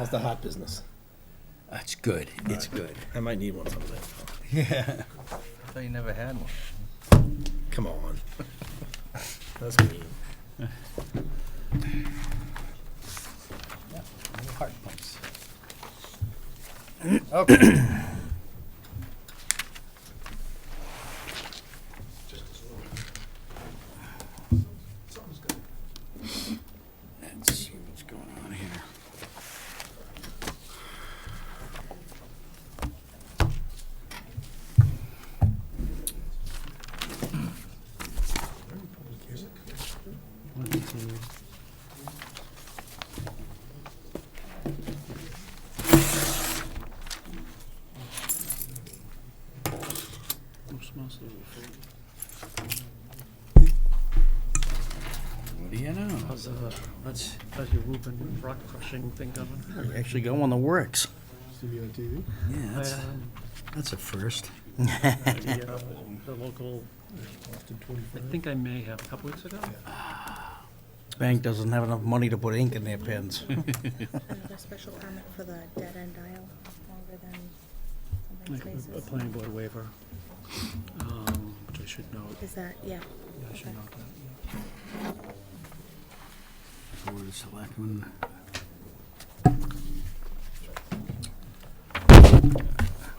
How's the hot business? That's good. It's good. I might need one someday. Yeah. I thought you never had one. Come on. That's mean. Heart pumps. Okay. Let's see what's going on here. What do you know? How's your Reuben rock crushing thing going? You actually got one that works. See me on TV? Yeah, that's a first. The local, I think I may have a couple weeks ago. Bank doesn't have enough money to put ink in their pens. Another special permit for the dead-end aisle, longer than somebody's A spaces. planning board waiver, which I should note. Is that, yeah, Yeah, I should okay. note that. Board of Selectmen.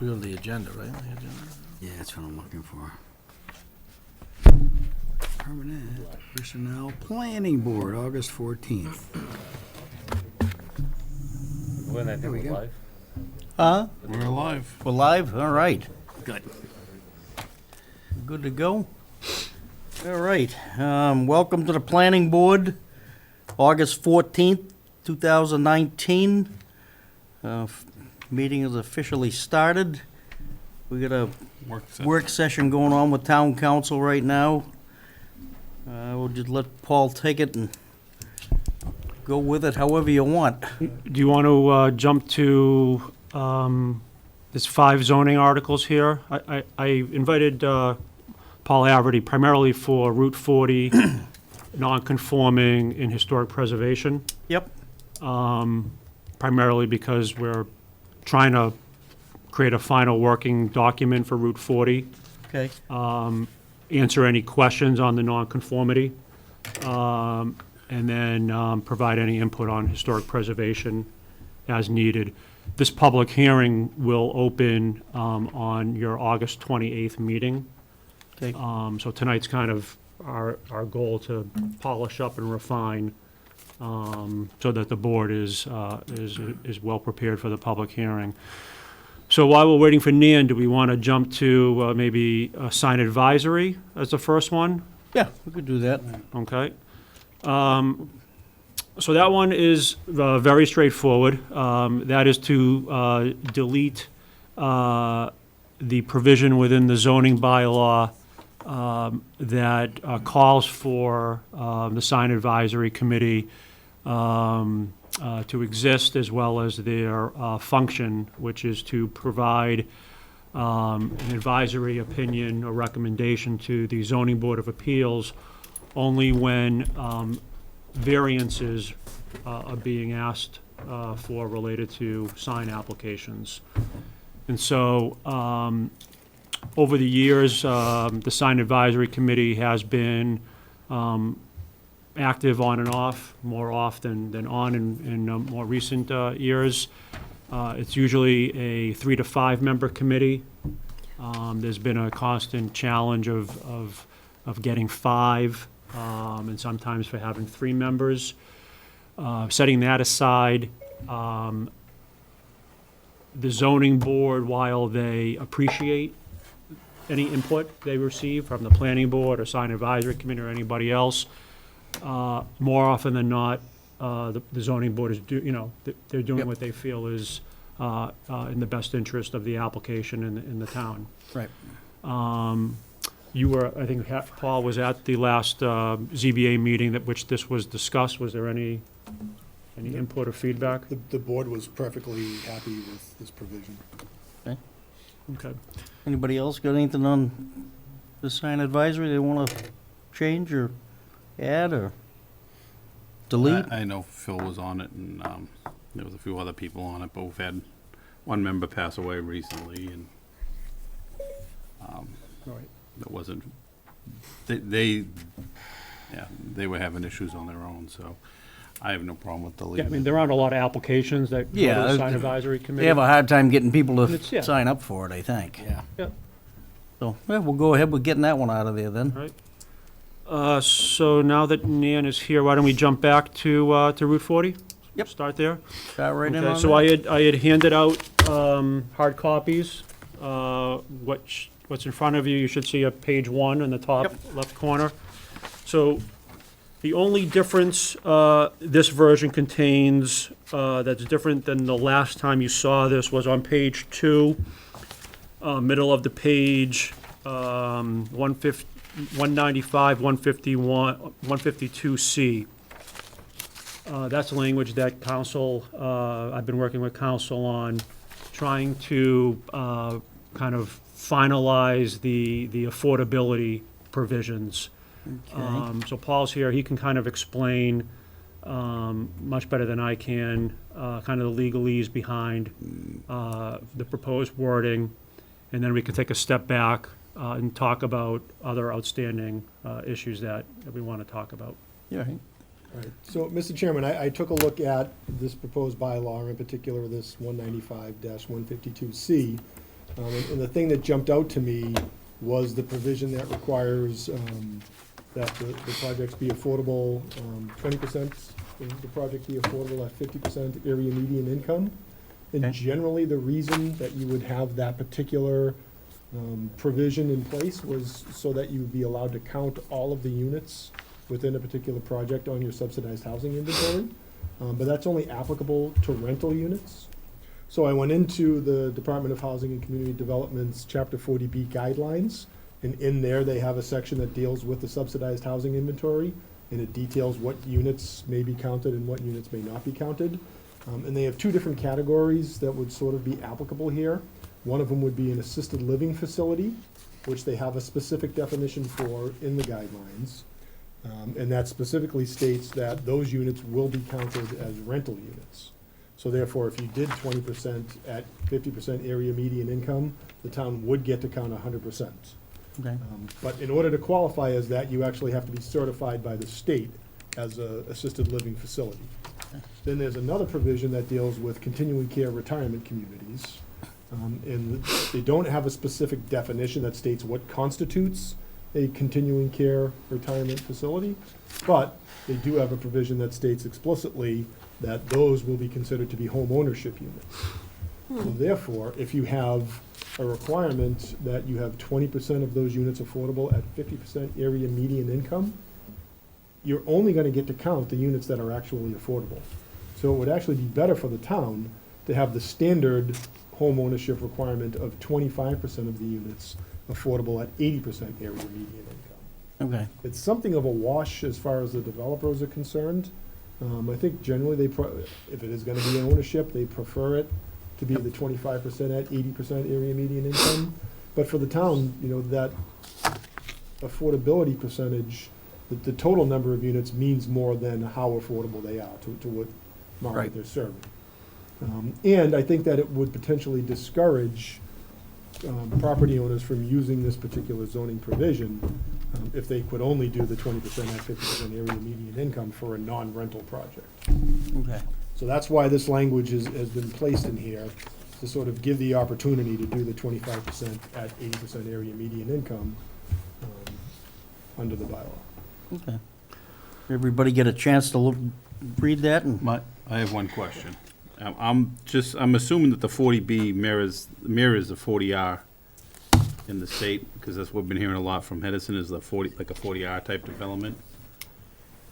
We're on the agenda, right? The agenda. Yeah, that's what I'm looking for. Permanent Personnel Planning Board, August 14th. When I There we think go. live. Huh? We're alive. We're live? All right. Good. Good to go? All right. Welcome to the Planning Board, August 14th, 2019. Meeting is officially started. We got a work session going on with Town Council right now. We'll just let Paul take it and go with it however you want. Do you want to jump to, there's 5 zoning articles here. I invited Paul Haverty primarily for Route 40, non-conforming and historic preservation. Yep. Primarily because we're trying to create a final working document for Route 40. Okay. Answer any questions on the nonconformity, and then provide any input on historic preservation as needed. This public hearing will open on your August 28th meeting. Okay. So tonight's kind of our goal to polish up and refine so that the board is well prepared for the public hearing. So while we're waiting for Nan, do we want to jump to maybe sign advisory as the first one? Yeah, we could do that. Okay. So that one is very straightforward. That is to delete the provision within the zoning bylaw that calls for the sign advisory committee to exist, as well as their function, which is to provide an advisory opinion or recommendation to the Zoning Board of Appeals only when variances are being asked for related to sign applications. And so, over the years, the Sign Advisory Committee has been active on and off, more off than on in more recent years. It's usually a 3 to 5 member committee. There's been a constant challenge of getting 5, and sometimes for having 3 members. Setting that aside, the zoning board, while they appreciate any input they receive from the planning board or sign advisory committee or anybody else, more often than not, the zoning board is they're doing Yep. what they feel is in the best interest of the application in the town. Right. You were, I think, Paul was at the last ZBA meeting that which this was discussed. Was there any input or feedback? The board was perfectly happy with this provision. Okay. Anybody else got anything on the sign advisory they want to change or add or delete? I know Phil was on it, and There was a few other people on it, but we've had one member pass away recently, and Right. that wasn't, they were having issues on their own, so I have no problem with Yeah, I deleting mean, it. there aren't a lot of applications that go to Yeah, the sign advisory They committee. have a hard time getting people It's- yeah. to sign up for it, I think. Yeah. Yep. So, yeah, we'll go ahead with getting that one out of there then. Right. So now that Nan is here, why don't we jump back to Route 40? Yep. Start there. Start right in Okay, on so that. I had handed out hard copies. What's in front of you, you should see a page 1 in the top left corner. So the only difference this version contains that's different than the last time you saw this was on page 2, middle of the page, 195, 151, 152C. That's the language that council, I've been working with council on, trying to kind of finalize the affordability provisions. So Paul's here, he can kind of explain much better than I can, kind of the legalese behind the proposed wording, and then we can take a step back and talk about other outstanding issues that we want to talk about. Yeah, right. Right. So, Mr. Chairman, I took a look at this proposed bylaw, in particular this 195-152C. And the thing that jumped out to me was the provision that requires that the projects be affordable, 20% of the project be affordable at 50% area median income. And Okay. generally, the reason that you would have that particular provision in place was so that you would be allowed to count all of the units within a particular project on your subsidized housing inventory. But that's only applicable to rental units. So I went into the Department of Housing and Community Development's Chapter 40B guidelines, and in there, they have a section that deals with the subsidized housing inventory, and it details what units may be counted and what units may not be counted. And they have two different categories that would sort of be applicable here. One of them would be an assisted living facility, which they have a specific definition for in the guidelines. And that specifically states that those units will be counted as rental units. So therefore, if you did 20% at 50% area median income, the town would get to count 100%. Okay. But in order to qualify as that, you actually have to be certified by the state as a assisted living facility. Then there's another provision that deals with continuing care retirement communities. And they don't have a specific definition that states what constitutes a continuing care retirement facility, but they do have a provision that states explicitly that those will be considered to be home ownership units. So therefore, if you have a requirement that you have 20% of those units affordable at 50% area median income, you're only gonna get to count the units that are actually affordable. So it would actually be better for the town to have the standard home ownership requirement of 25% of the units affordable at 80% area median income. Okay. It's something of a wash as far as the developers are concerned. I think generally if it is gonna be ownership, they prefer it to be the 25% at 80% area median income. But for the town, that affordability percentage, the total number of units means more than how affordable they are to what market Right. they're serving. And I think that it would potentially discourage property owners from using this particular zoning provision if they could only do the 20% at 50% area median income for a non-rental project. Okay. So that's why this language has been placed in here, to sort of give the opportunity to do the 25% at 80% area median income under the bylaw. Okay. Everybody get a chance to read that and I have one question. I'm assuming that the 40B mirrors the 40R in the state, because that's what we've been hearing a lot from Hedison, is like a 40R type development.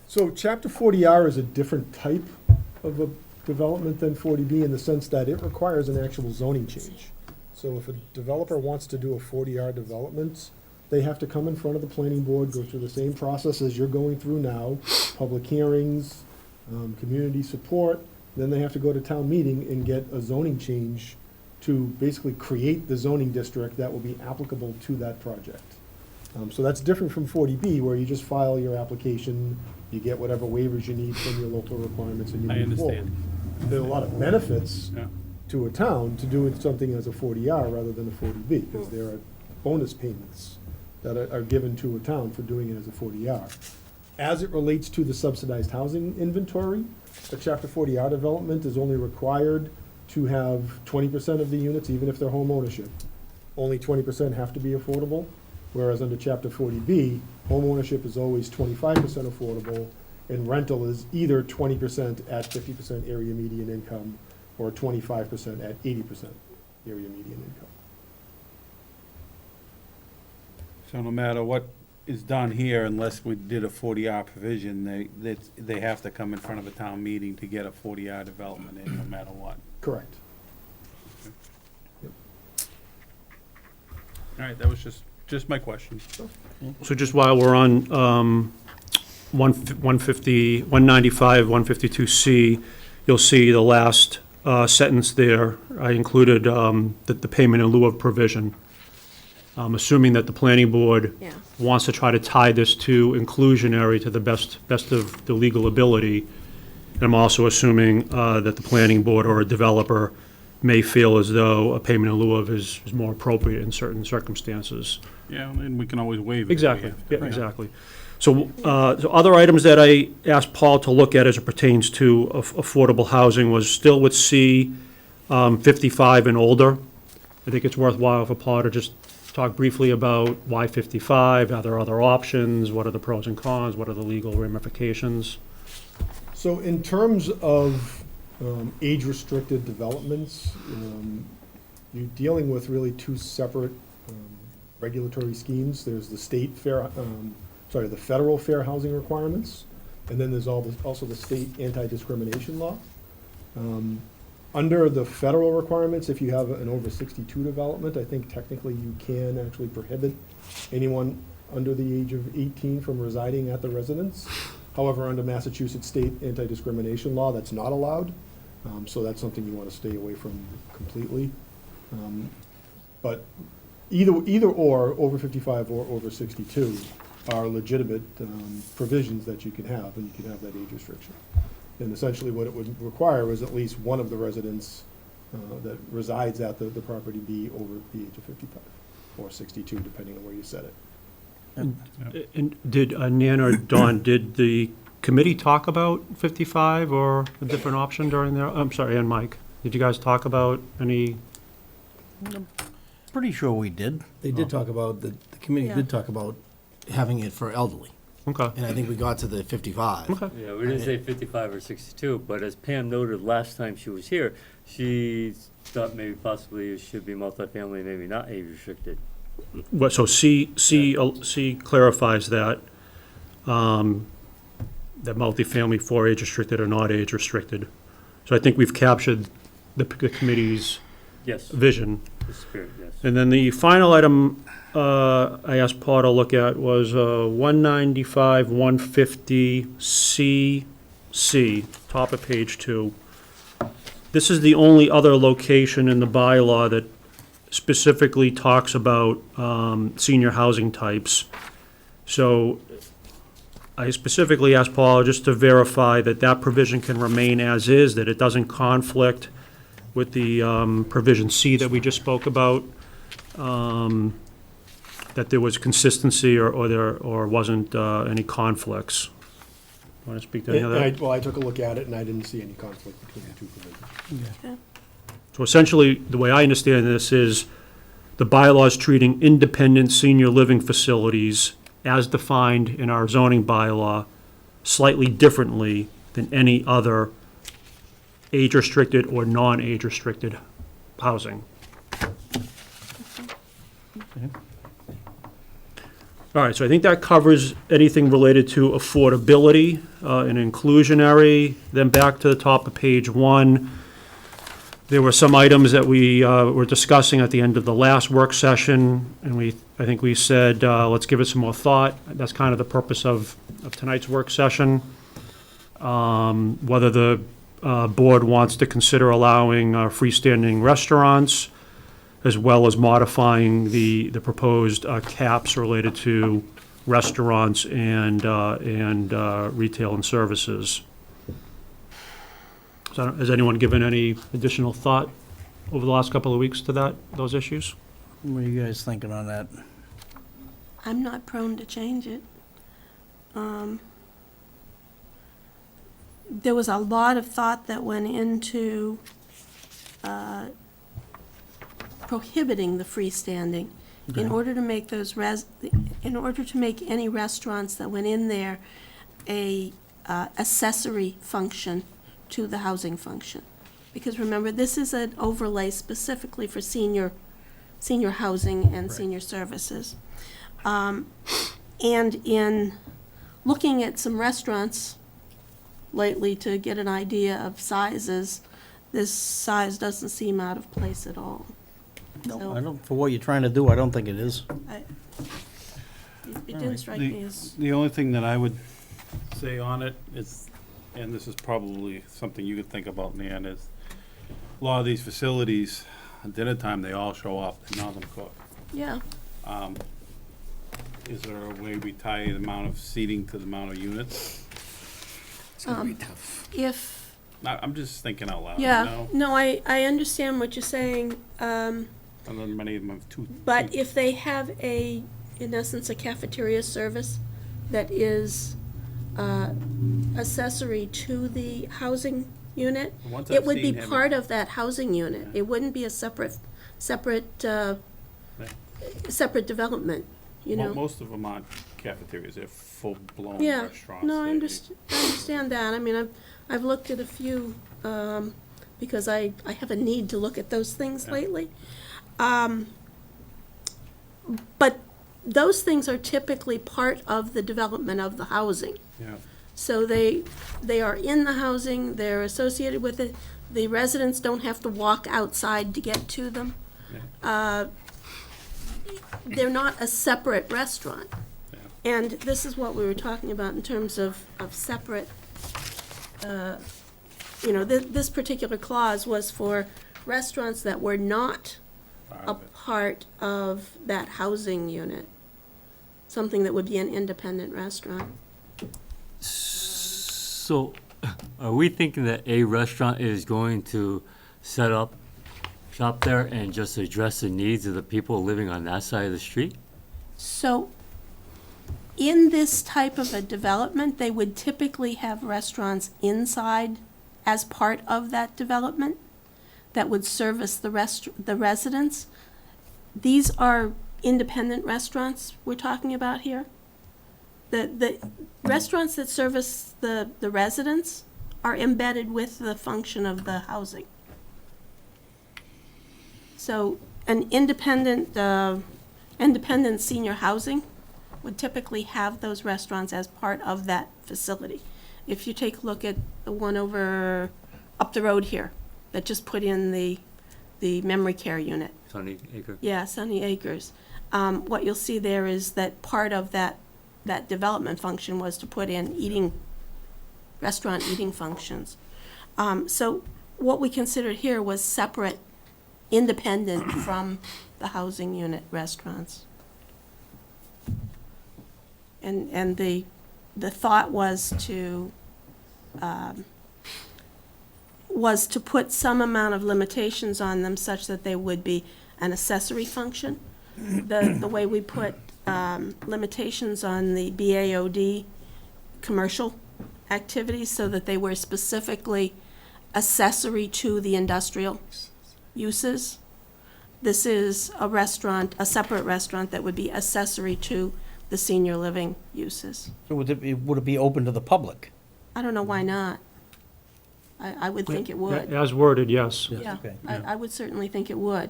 So Chapter 40R is a different type of a development than 40B in the sense that it requires an actual zoning change. So if a developer wants to do a 40R development, they have to come in front of the planning board, go through the same process as you're going through now, public hearings, community support, then they have to go to town meeting and get a zoning change to basically create the zoning district that will be applicable to that project. So that's different from 40B, where you just file your application, you get whatever waivers you need from your local requirements, and you I move forward. understand. there are a lot of benefits Yeah. to a town to do something as a 40R rather than a 40B, because there are bonus payments that are given to a town for doing it as a 40R. As it relates to the subsidized housing inventory, a Chapter 40R development is only required to have 20% of the units, even if they're home ownership. Only 20% have to be affordable, whereas under Chapter 40B, home ownership is always 25% affordable, and rental is either 20% at 50% area median income or 25% at 80% area median income. So no matter what is done here, unless we did a 40R provision, they have to come in front of a town meeting to get a 40R development in, no matter what. Correct. All right, that was just my question. So just while we're on 195, 152C, you'll see the last sentence there. I included the payment in lieu of provision. Assuming that the planning board Yeah. wants to try to tie this to inclusionary to the best of the legal ability. And I'm also assuming that the planning board or a developer may feel as though a payment in lieu of is more appropriate in certain circumstances. Yeah, and we can always waive it. if we Exactly, have to. yeah, exactly. So, so other items that I asked Paul to look at as it pertains to affordable housing was still with C, 55 and older. I think it's worthwhile for Paul to just talk briefly about why 55, are there other options, what are the pros and cons, what are the legal ramifications? So in terms of age-restricted developments, you're dealing with really two separate regulatory schemes. There's the the federal fair housing requirements, and then there's also the state anti-discrimination law. Under the federal requirements, if you have an over 62 development, I think technically you can actually prohibit anyone under the age of 18 from residing at the residence. However, under Massachusetts state anti-discrimination law, that's not allowed. So that's something you want to stay away from completely. But either or, over 55 or over 62, are legitimate provisions that you can have, and you can have that age restriction. And essentially what it would require is at least one of the residents that resides at the property be over the age of 55 or 62, depending on where you set it. And did, Nan or Dawn, did the committee talk about 55 or a different option during their, I'm sorry, and Mike, did you guys talk about any? Pretty sure we did. They did talk about, the committee Yeah. did talk about having it for elderly, Okay, and I think we got to the 55. okay. Yeah, we didn't say 55 or 62, but as Pam noted last time she was here, she thought maybe possibly it should be multifamily, maybe not age restricted. What, so C clarifies that, that multifamily for age restricted or not age restricted. So I think we've captured the committee's Yes, vision. the spirit, yes. And then the final item I asked Paul to look at was 195, 150 CC, top of page 2. This is the only other location in the bylaw that specifically talks about senior housing types. So I specifically asked Paul just to verify that that provision can remain as is, that it doesn't conflict with the provision C that we just spoke about, that there was consistency or wasn't any conflicts. Want to speak to any of that? Well, I took a look at it and I didn't see any conflict between the two provisions. So essentially, the way I understand this is the bylaws treating independent senior living facilities as defined in our zoning bylaw slightly differently than any other age-restricted or non-age-restricted housing. All right, so I think that covers anything related to affordability and inclusionary. Then back to the top of page 1. There were some items that we were discussing at the end of the last work session, and I think we said, let's give it some more thought. That's kind of the purpose of tonight's work session. Whether the board wants to consider allowing freestanding restaurants, as well as modifying the proposed caps related to restaurants and retail and services. So has anyone given any additional thought over the last couple of weeks to those issues? What are you guys thinking on that? I'm not prone to change it. There was a lot of thought that went into prohibiting the freestanding in order to make in order to make any restaurants that went in there a accessory function to the housing function. Because remember, this is an overlay specifically for senior housing and senior services. And in looking at some restaurants lately to get an idea of sizes, this size doesn't seem out of place at all. No, I don't, for what you're trying to do, I don't think it is. It didn't strike me as, The only thing that I would say on it is, and this is probably something you could think about, Nan, is a lot of these facilities, at dinner time, they all show up, and none of them cook. yeah. Is there a way we tie the amount of seating to the amount of units? It's gonna be tough. If, I'm just thinking out loud, you yeah, know? no, I understand what you're saying, And then many of them have two. but if they have in essence, a cafeteria service that is accessory to the housing unit, The ones it I've would be seen have- part of that housing unit. Yeah. It wouldn't be a separate development, you know? Most of them aren't cafeterias, they're full-blown Yeah, restaurants. no, I They- understand that. I mean, I've looked at a few, because I have a need to look at those things Yeah. lately. But those things are typically part of the development of the housing. Yeah, So they are in the housing, they're associated with it. The residents don't have to walk outside to get to them. yeah, They're not a separate restaurant. yeah. And this is what we were talking about in terms of separate, this particular clause was for restaurants that were not Part a of it. part of that housing unit. Something that would be an independent restaurant. So, are we thinking that a restaurant is going to set up shop there and just address the needs of the people living on that side of the street? So in this type of a development, they would typically have restaurants inside as part of that development that would service the residents. These are independent restaurants we're talking about here. The restaurants that service the residents are embedded with the function of the housing. So an independent senior housing would typically have those restaurants as part of that facility. If you take a look at the one over up the road here, that just put in the memory care unit. Sunny Acre? Yeah, Sunny Acres. What you'll see there is that part of that development function was to put in restaurant eating functions. So what we considered here was separate, independent from the housing unit restaurants. And the thought was to put some amount of limitations on them such that they would be an accessory function. The way we put limitations on the BAOD commercial activities so that they were specifically accessory to the industrial uses. This is a restaurant, a separate restaurant that would be accessory to the senior living uses. So would it be open to the public? I don't know why not. I would think it would. As worded, yes. Yeah, Okay. I would certainly think it would.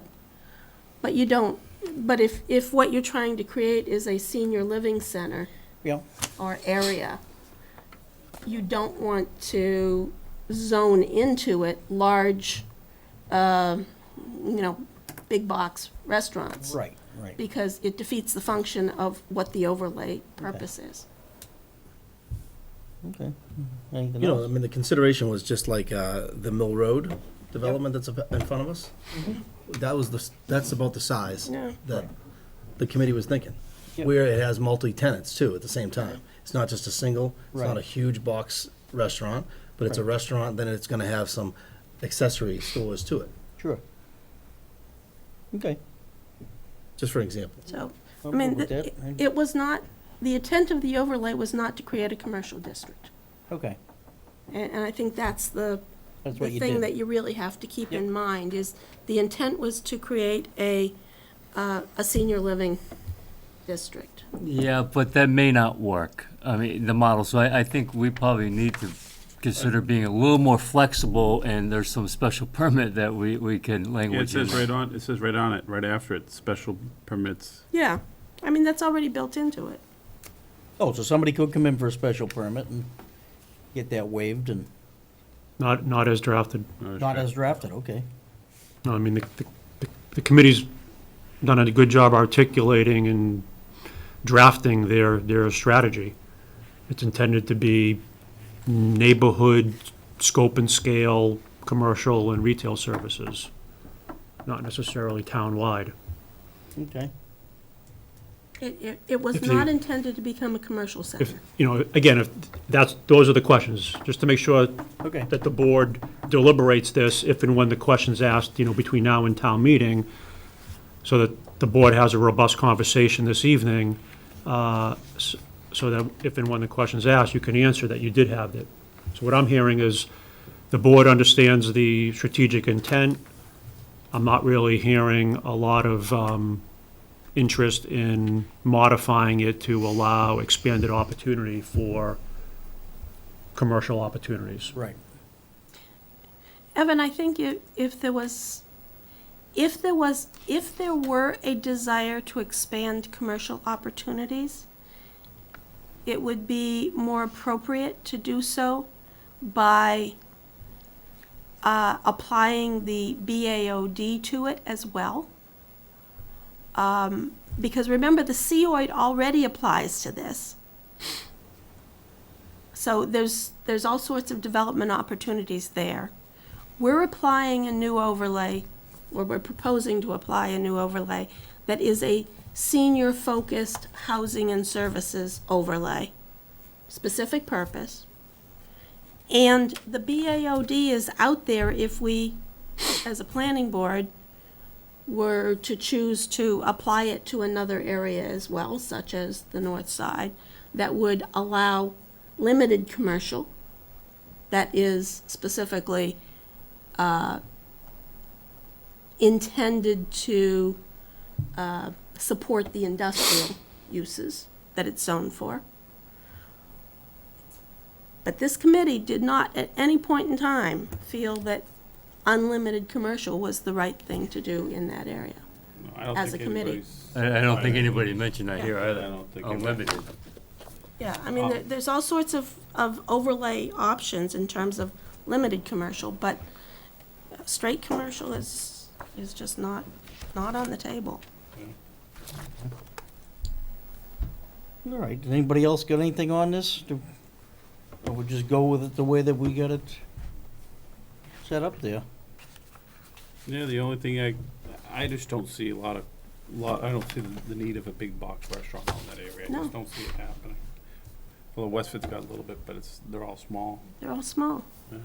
But you don't, but if what you're trying to create is a senior living center Yeah. or area, you don't want to zone into it large, big box restaurants. Right, right. Because it defeats the function of what the overlay purpose is. Okay. Anything You know, I else? mean, the consideration was just like the Mill Road development that's in front of us. That's about the size Yeah. that the committee was thinking. Yeah. Where it has multi-tenants too at the same time. It's not just a single, it's not Right. a huge box restaurant, but it's a Right. restaurant, then it's gonna have some accessory stores to it, Sure. Okay. just for example. So, I I'll mean, go with that. it was not, the intent of the overlay was not to create a commercial district. Okay, And I think that's the that's what the you thing did. that you really have to keep in Yep. mind is the intent was to create a senior living district. Yeah, but that may not work. I mean, the model, so I think we probably need to consider being a little more flexible, and there's some special permit that we can Yeah, it language in. says right on it, right after it, special permits. Yeah, I mean, that's already built into it. Oh, so somebody could come in for a special permit and get that waived and Not as drafted. not as drafted, okay. No, I mean, the committee's done a good job articulating and drafting their strategy. It's intended to be neighborhood, scope and scale, commercial and retail services, not necessarily town-wide. Okay. It was If they- not intended to become a commercial If, center. again, if those are the questions, just to make sure Okay. that the board deliberates this if and when the question's asked, between now and town meeting, so that the board has a robust conversation this evening, so that if and when the question's asked, you can answer that you did have it. So what I'm hearing is the board understands the strategic intent. I'm not really hearing a lot of interest in modifying it to allow expanded opportunity for commercial opportunities. Right. Evan, I think if there were a desire to expand commercial opportunities, it would be more appropriate to do so by applying the BAOD to it as well. Because remember, the COID already applies to this. So there's all sorts of development opportunities there. We're applying a new overlay, or we're proposing to apply a new overlay that is a senior-focused housing and services overlay, specific purpose. And the BAOD is out there if we, as a planning board, were to choose to apply it to another area as well, such as the north side, that would allow limited commercial that is specifically intended to support the industrial uses that it's zoned for. But this committee did not at any point in time feel that unlimited commercial was the right thing to do in that area. No, I don't As think a committee. anybody's- I don't think anybody mentioned that here I either. don't think. Unlimited. Yeah, I mean, there's all sorts of overlay options in terms of limited commercial, but straight commercial is just not on the table. All right, does anybody else got anything on this? Or we'll just go with it the way that we got it set up there? Yeah, the only thing I just don't see I don't see the need of a big box restaurant in that area. I No. just don't see it happening. Well, Westford's got a little bit, but they're all small. They're all small. All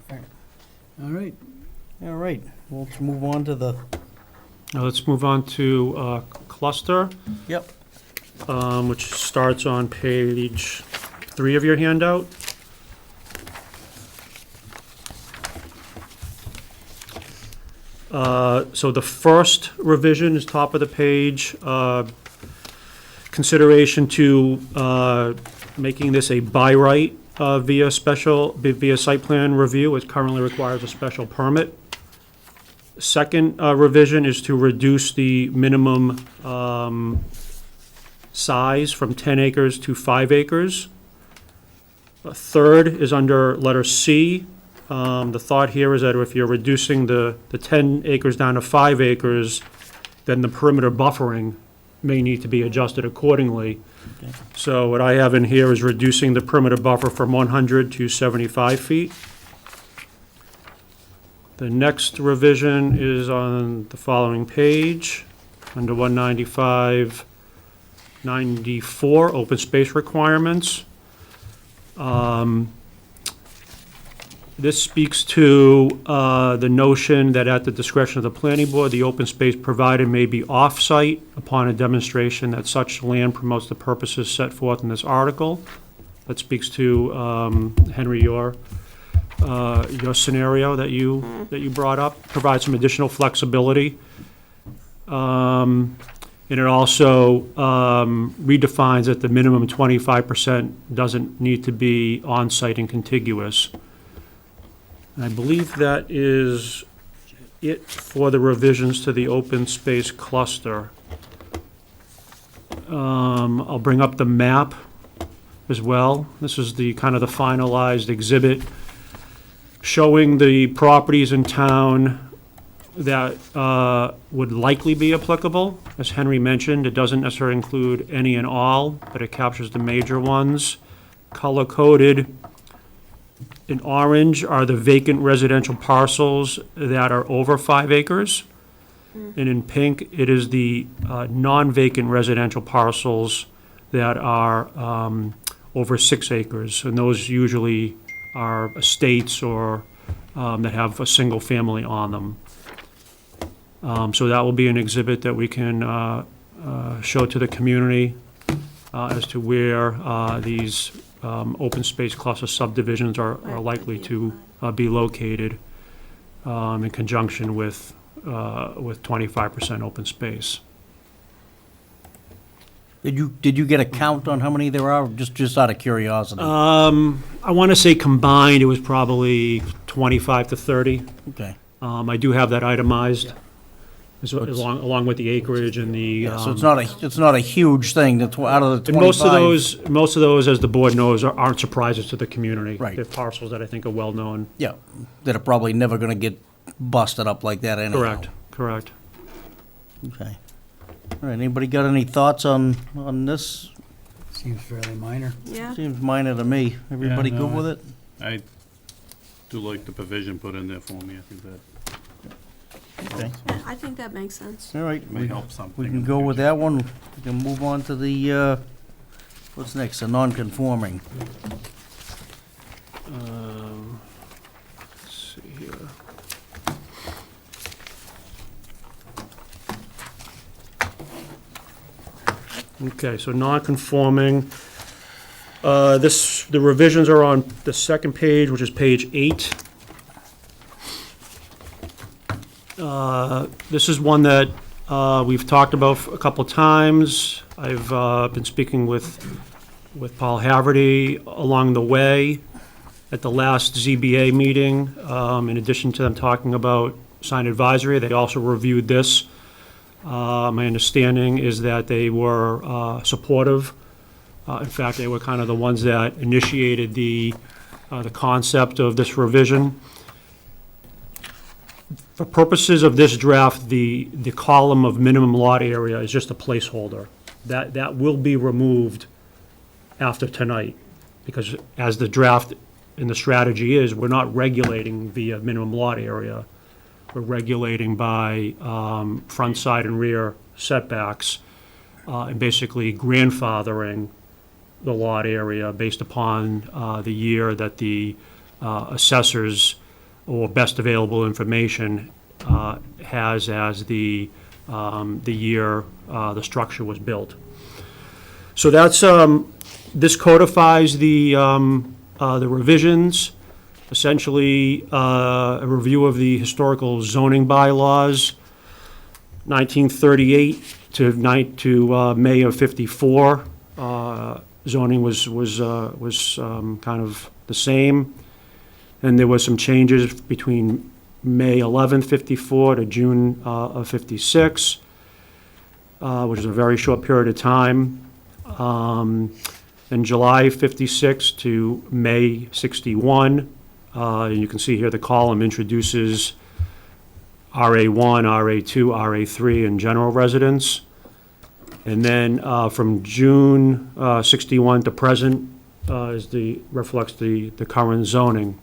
right. All right, well, let's move on to the, Now let's move on to cluster, yep, which starts on page 3 of your handout. So the first revision is top of the page, consideration to making this a by right via site plan review. It currently requires a special permit. Second revision is to reduce the minimum size from 10 acres to 5 acres. Third is under letter C. The thought here is that if you're reducing the 10 acres down to 5 acres, then the perimeter buffering may need to be adjusted accordingly. Okay. So what I have in here is reducing the perimeter buffer from 100 to 75 feet. The next revision is on the following page, under 195-94, open space requirements. This speaks to the notion that at the discretion of the planning board, the open space provided may be off-site upon a demonstration that such land promotes the purposes set forth in this article. That speaks to, Henry, your scenario that you brought up, provides some additional flexibility. And it also redefines that the minimum 25% doesn't need to be on-site and contiguous. And I believe that is it for the revisions to the open space cluster. I'll bring up the map as well. This is the kind of the finalized exhibit showing the properties in town that would likely be applicable. As Henry mentioned, it doesn't necessarily include any and all, but it captures the major ones. Color-coded in orange are the vacant residential parcels that are over 5 acres. And in pink, it is the non-vacant residential parcels that are over 6 acres. And those usually are estates or that have a single family on them. So that will be an exhibit that we can show to the community as to where these open space cluster subdivisions are likely to be located in conjunction with 25% open space. Did you get a count on how many there are, just out of curiosity? I want to say combined, it was probably 25 to 30. Okay. I do have that itemized, along with the acreage and the. So it's not a huge thing, that's out of the And 25. most of those, as the board knows, aren't surprises to the community. Right. They're parcels that I think are well-known. Yeah, that are probably never gonna get busted up like that anyhow. Correct. Okay. All right, anybody got any thoughts on this? Seems fairly minor. Yeah, Seems minor to me. Everybody no, good with it? I do like the provision put in there for me. I think that Okay. I think that makes sense. All right, may help something. we in can the go with future. that one. We can move on to the, what's next, the non-conforming. Let's see here. Okay, so non-conforming. The revisions are on the second page, which is page 8. This is one that we've talked about a couple times. I've been speaking with Paul Haverty along the way at the last ZBA meeting. In addition to them talking about sign advisory, they also reviewed this. My understanding is that they were supportive. In fact, they were kind of the ones that initiated the concept of this revision. For purposes of this draft, the column of minimum lot area is just a placeholder. That will be removed after tonight, because as the draft and the strategy is, we're not regulating via minimum lot area. We're regulating by front, side, and rear setbacks, and basically grandfathering the lot area based upon the year that the assessors or best available information has as the year the structure was built. So that's this codifies the revisions. Essentially, a review of the historical zoning bylaws, 1938 to May of '54. Zoning was kind of the same, and there was some changes between May 11th, '54 to June of '56, which is a very short period of time. And July '56 to May '61. You can see here the column introduces RA1, RA2, RA3, and general residence. And then from June 61 to present reflects the current zoning.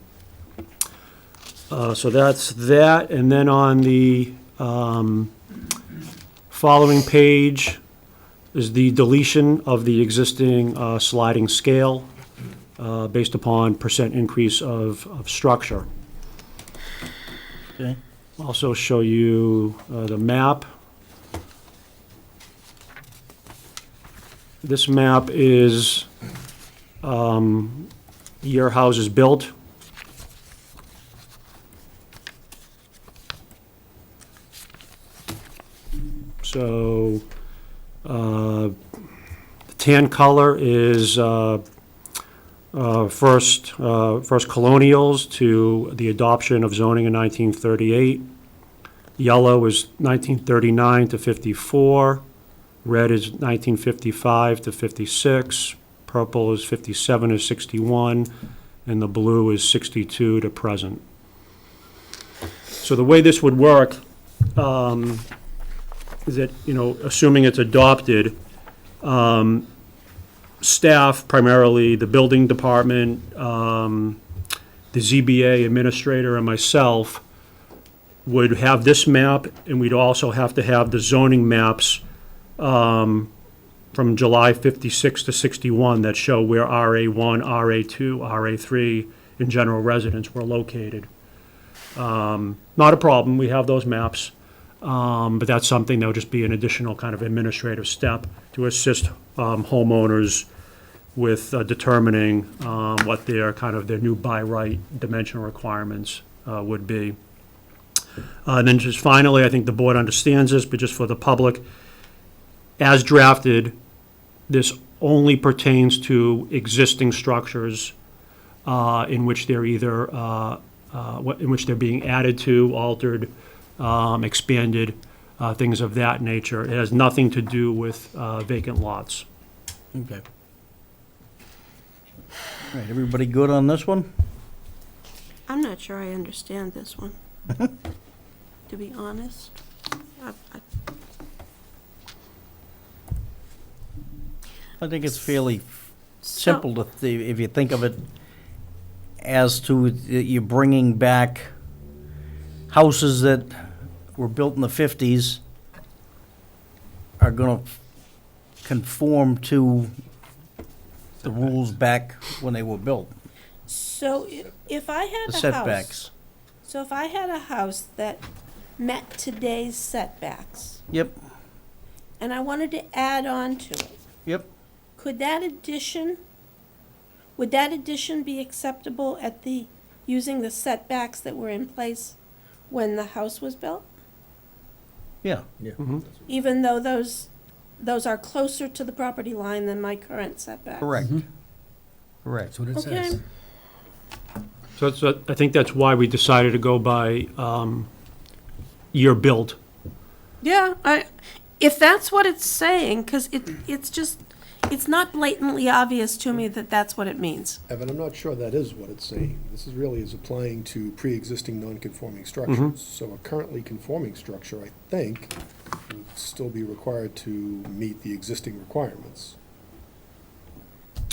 So that's that. And then on the following page is the deletion of the existing sliding scale based upon percent increase of structure. Okay. Also show you the map. This map is year houses built. So the tan color is first colonials to the adoption of zoning in 1938. Yellow is 1939 to 54. Red is 1955 to 56. Purple is 57 to 61. And the blue is 62 to present. So the way this would work is that, assuming it's adopted, staff, primarily the building department, the ZBA administrator, and myself, would have this map, and we'd also have to have the zoning maps from July 56 to 61 that show where RA1, RA2, RA3, and general residence were located. Not a problem, we have those maps, but that's something that would just be an additional kind of administrative step to assist homeowners with determining what their new by right dimensional requirements would be. And then just finally, I think the board understands this, but just for the public, as drafted, this only pertains to existing structures in which they're either in which they're being added to, altered, expanded, things of that nature. It has nothing to do with vacant lots. Okay. All right, everybody good on this one? I'm not sure I understand this one, to be honest. I think it's fairly simple to, if you think of it as to you're bringing back houses that were built in the 50s are going to conform to the rules back when they were built, So if I had the a house, setbacks. so if I had a house that met today's setbacks, Yep, and I wanted to add on to it, yep. would that addition be acceptable using the setbacks that were in place when the house was built? Yeah. Even though those are closer to the property line than my current setbacks? Correct. Correct. That's what it Okay. says. So I think that's why we decided to go by year built. Yeah, if that's what it's saying, because it's not blatantly obvious to me that that's what it means. Evan, I'm not sure that is what it's saying. This is applying to pre-existing non-conforming structures. So a currently conforming structure, I think, would still be required to meet the existing requirements.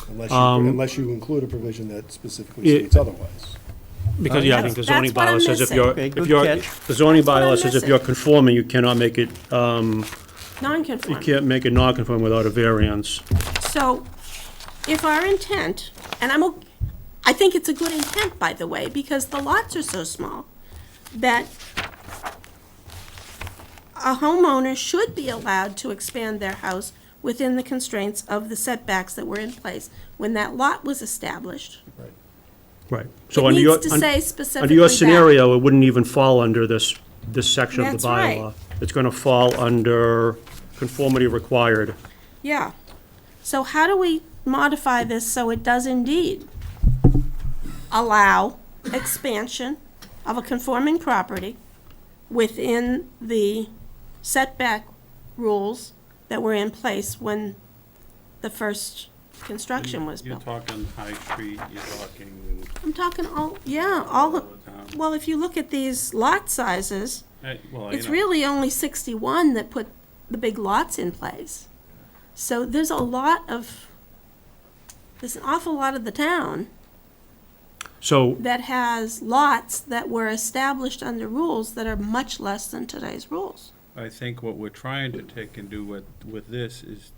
Unless you include a provision that specifically states otherwise. Because, I think the zoning That's what I'm bylaw says missing. Okay, good catch. the zoning what I'm bylaw says if missing. you're conforming, you cannot make it, you Non-conforming. can't make it non-conforming without a variance. So, if our intent, and I think it's a good intent, by the way, because the lots are so small, that a homeowner should be allowed to expand their house within the constraints of the setbacks that were in place when that lot was established. Right. It So under your, needs to say specifically under your that. scenario, it wouldn't even fall under this section of the That's right. bylaw. It's gonna fall under conformity required. Yeah. So how do we modify this so it does indeed allow expansion of a conforming property within the setback rules that were in place when the first construction was You're built? talking High Street, you're talking I'm talking all all the, over town. well, if you look at these lot sizes, Well, it's really only 61 that put the big lots in place. So there's an awful lot of the town So, that has lots that were established under rules that are much less than today's rules. I think what we're trying to take and do with this is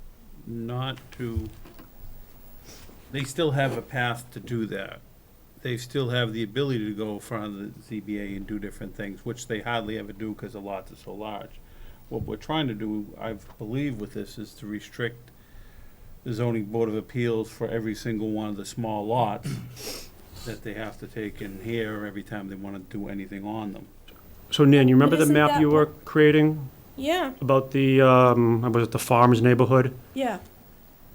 not to, they still have a path to do that. They still have the ability to go in front of the ZBA and do different things, which they hardly ever do because the lots are so large. What we're trying to do, I believe with this, is to restrict the zoning board of appeals for every single one of the small lots that they have to take in here every time they want to do anything on them. So Nan, you remember But the isn't map that you were what- creating Yeah, about the, was it the farms neighborhood, yeah,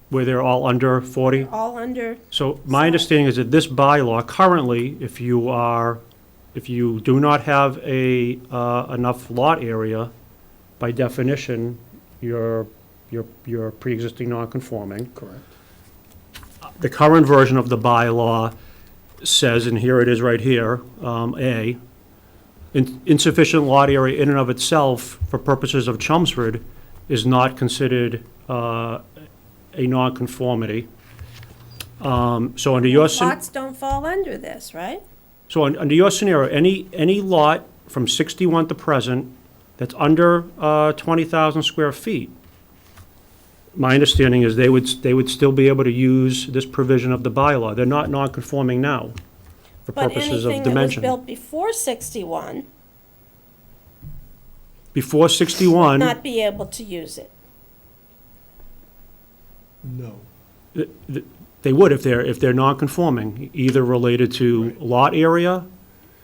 where they're all under 40? all under, So my understanding is that this bylaw, currently, if you do not have enough lot area, by definition, you're pre-existing non-conforming. Correct. The current version of the bylaw says, and here it is right here, A, insufficient lot area in and of itself for purposes of Chelmsford is not considered a nonconformity. So under your, lots don't fall under this, right? under your scenario, any lot from 61 to present that's under 20,000 square feet, my understanding is they would still be able to use this provision of the bylaw. They're not non-conforming now for But purposes of anything that was dimension. built before 61, Before 61, not be able to use it. No. they would if they're non-conforming, either related to Right. lot area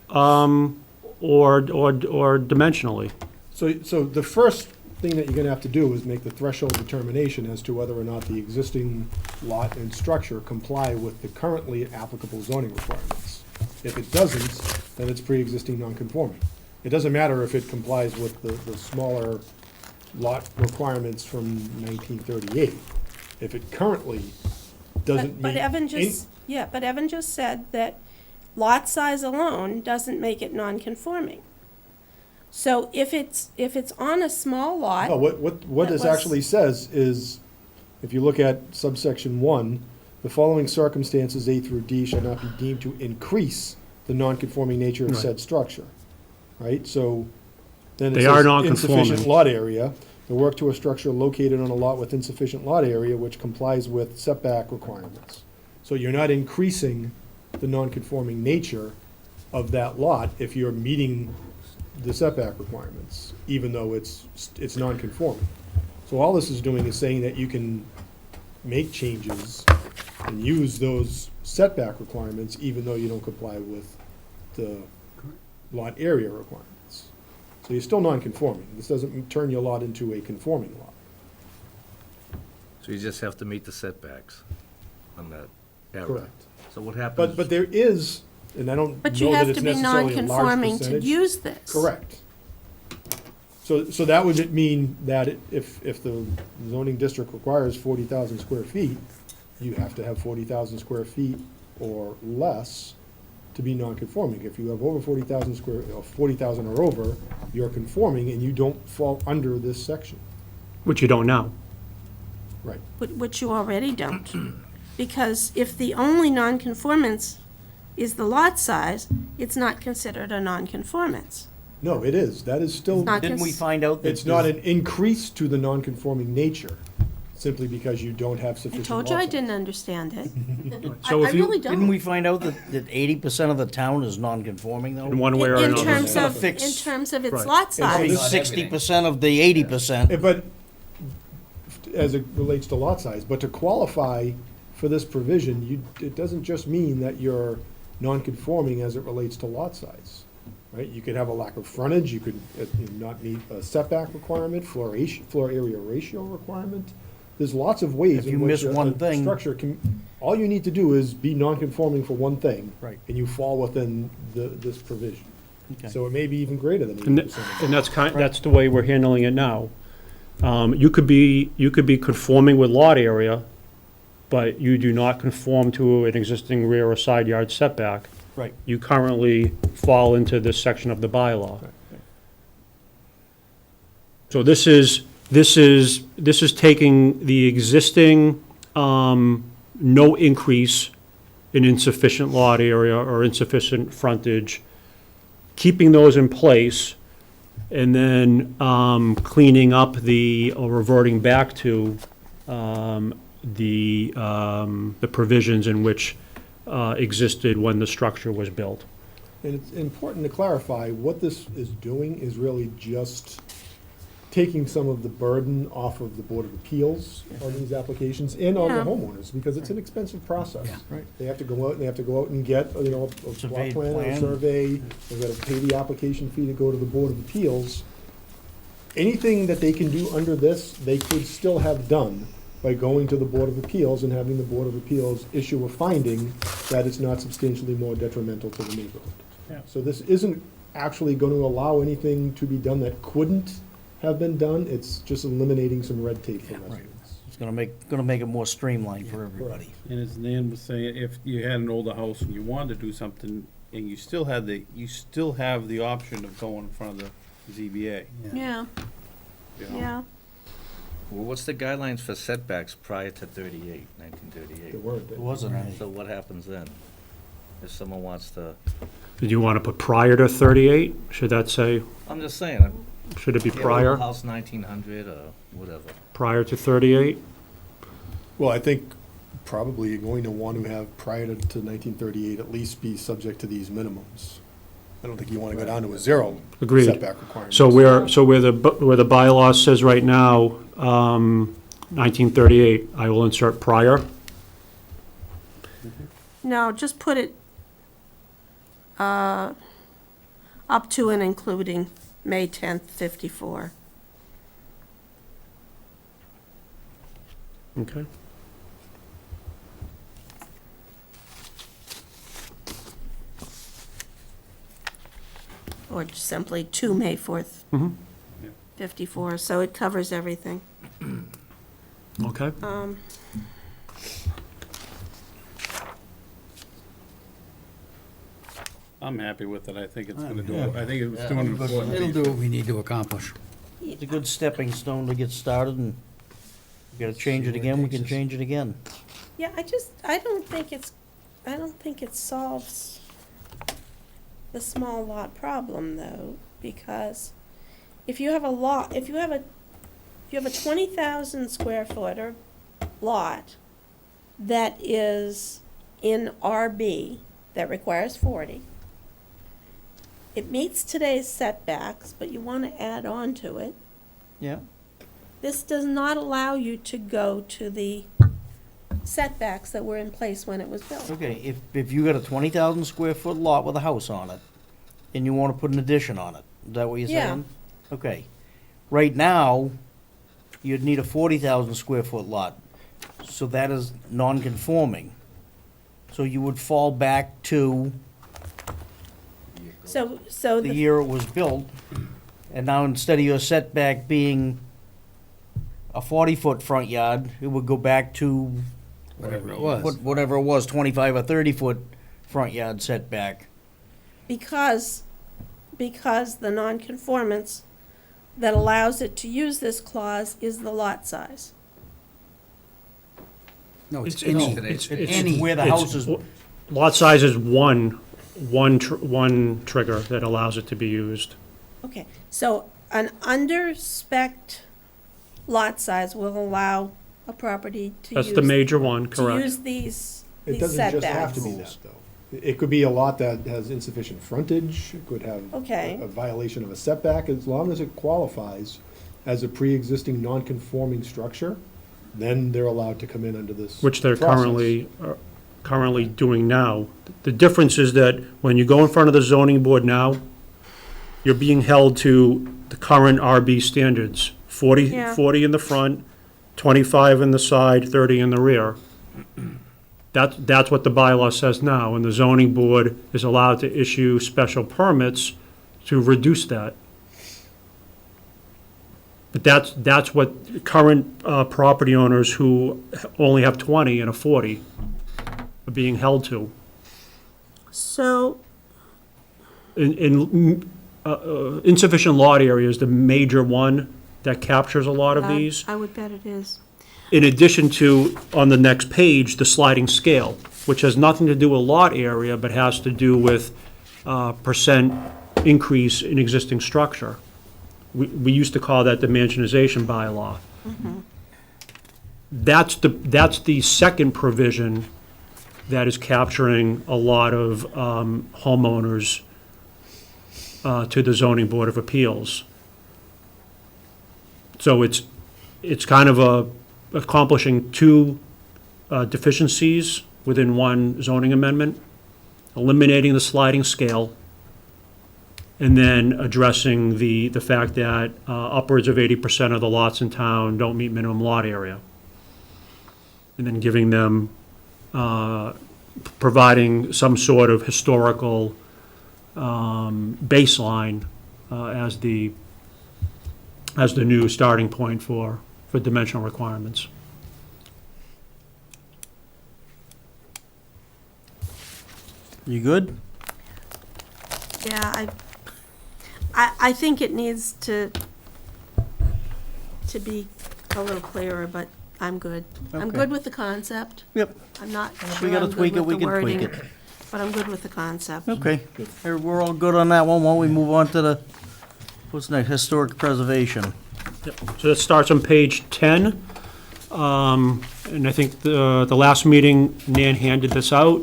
or dimensionally. So the first thing that you're gonna have to do is make the threshold determination as to whether or not the existing lot and structure comply with the currently applicable zoning requirements. If it doesn't, then it's pre-existing non-conforming. It doesn't matter if it complies with the smaller lot requirements from 1938. If it currently doesn't meet. But Evan but Evan just said that lot size alone doesn't make it non-conforming. So if it's on a small lot. No, what that this was- actually says is, if you look at subsection 1, the following circumstances A through D shall not be deemed to increase the nonconforming nature of Right. said structure, right? So then it They are says non-conforming. insufficient lot area, the work to a structure located on a lot with insufficient lot area which complies with setback requirements. So you're not increasing the nonconforming nature of that lot if you're meeting the setback requirements, even though it's non-conforming. So all this is doing is saying that you can make changes and use those setback requirements even though you don't comply with the lot area requirements. So you're still non-conforming. This doesn't turn your lot into a conforming lot. So you just have to meet the setbacks on that area. Correct. So what happens? But there is, and I don't But you know that have it's to be necessarily a large non-conforming to percentage. use this. Correct. So that would mean that if the zoning district requires 40,000 square feet, you have to have 40,000 square feet or less to be non-conforming. If you have over 40,000 or 40,000 or over, you're conforming and you don't fall under this section. Which you don't now. Right. Which you already don't. Because if the only nonconformance is the lot size, it's not considered a nonconformance. No, it is. That is still, Not Didn't we cons- find out that? it's not an increase to the non-conforming nature, simply because you don't have I sufficient told you lot I size. didn't understand it. So I if you- really Didn't we don't. find out that 80% of the town is non-conforming though? In one way or In another. terms Gotta of, in fix- terms of its Right. lot And so size. this- 60% of the 80%. But, as it relates to lot size, but to qualify for this provision, it doesn't just mean that you're non-conforming as it relates to lot size, right? You could have a lack of frontage, you could not meet a setback requirement, floor area ratio requirement. There's lots of ways If you in which miss one thing- structure can, all you need to do is be non-conforming for one thing. Right. And you fall within this provision. Okay. So it may be even greater than And 80%. that's the way we're handling it now. You could be conforming with lot area, but you do not conform to an existing rear or side yard setback. Right. You currently fall into this section of the bylaw. So this is taking the existing, no increase in insufficient lot area or insufficient frontage, keeping those in place, and then cleaning up or reverting back to the provisions in which existed when the structure was built. And it's important to clarify, what this is doing is really just taking some of the burden off of the Board of Appeals on these applications and on the Yeah. homeowners, because it's an expensive process. Right. They have to go out, and get, a block Surveyed plan or a plan. survey, they've got to pay the application fee to go to the Board of Appeals. Anything that they can do under this, they could still have done by going to the Board of Appeals and having the Board of Appeals issue a finding that it's not substantially more detrimental to the neighborhood. Yeah. So this isn't actually going to allow anything to be done that couldn't have been done, it's just eliminating some red tape for residents. It's gonna make it more streamlined for everybody. And as Nan was saying, if you had an older house and you wanted to do something, and you still have the option of going in front of the ZBA. Yeah, you know? yeah. Well, what's the guidelines for setbacks prior to 1938? There weren't. It wasn't any. So what happens then? If someone wants to, Did you want to put prior to 38? Should that say, I'm just saying, should it be yeah, prior, house 1900 or whatever. prior to 38? Well, I think probably you're going to want to have prior to 1938 at least be subject to these minimums. I don't think you want to go down to a zero Agreed. setback requirement. So where the bylaw says right now, 1938, I will insert prior. No, just put it up to and including May 10th, 54. Okay. Or just simply to May 4th, Mhm. 54, so it covers everything. Okay. I'm happy with it, I think it's gonna do, Yeah. I think it's doing an important It'll piece. do what we need to accomplish. It's a good stepping stone to get started, and we gotta change it again, we can change it again. Yeah, I don't think it solves the small lot problem, though, because if you have a lot, if you have a 20,000 square foot or lot that is in RB that requires 40, it meets today's setbacks, but you want to add on to it. Yeah. This does not allow you to go to the setbacks that were in place when it was built. Okay, if you got a 20,000 square foot lot with a house on it, and you wanna put an addition on it, is that what you're Yeah. saying? Okay. Right now, you'd need a 40,000 square foot lot, so that is non-conforming. So you would fall back to So the year it was built, and now instead of your setback being a 40-foot front yard, it would go back to Whatever it was. whatever it was, 25 or 30-foot front yard setback. because the nonconformance that allows it to use this clause is the lot size. No, it's It's- any, it's- it's it's any. Where the house is, Lot size is one trigger that allows it to be used. Okay, so an under-spec'd lot size will allow a property to use. That's the major one, To correct. use these It setbacks. doesn't just have to be that, though. It could be a lot that has insufficient frontage, it could have Okay. a violation of a setback, as long as it qualifies as a pre-existing non-conforming structure, then they're allowed to come in under this Which they're process. currently doing now. The difference is that when you go in front of the zoning board now, you're being held to the current RB standards. 40 Yeah. 40 in the front, 25 in the side, 30 in the rear. That's what the bylaw says now, and the zoning board is allowed to issue special permits to reduce that. But that's what current property owners who only have 20 and a 40 are being held to. So, In insufficient lot area is the major one that captures a lot of these. I would bet it is. In addition to, on the next page, the sliding scale, which has nothing to do with lot area, but has to do with percent increase in existing structure. We used to call that the mansionization bylaw. that's the second provision that is capturing a lot of homeowners to the zoning board of appeals. So it's kind of accomplishing two deficiencies within one zoning amendment, eliminating the sliding scale, and then addressing the fact that upwards of 80% of the lots in town don't meet minimum lot area. And then giving them, providing some sort of historical baseline as the new starting point for dimensional requirements. You good? Yeah, I think it needs to be a little clearer, but I'm good. I'm Okay. good with the concept. Yep. I'm not If sure we gotta I'm tweak good it, with we the can tweak wording, it. but I'm good with the concept. Okay. We're all good on that one. Why don't we move on to the, what's next, historic preservation? So that starts on page 10. And I think the last meeting, Nan handed this out.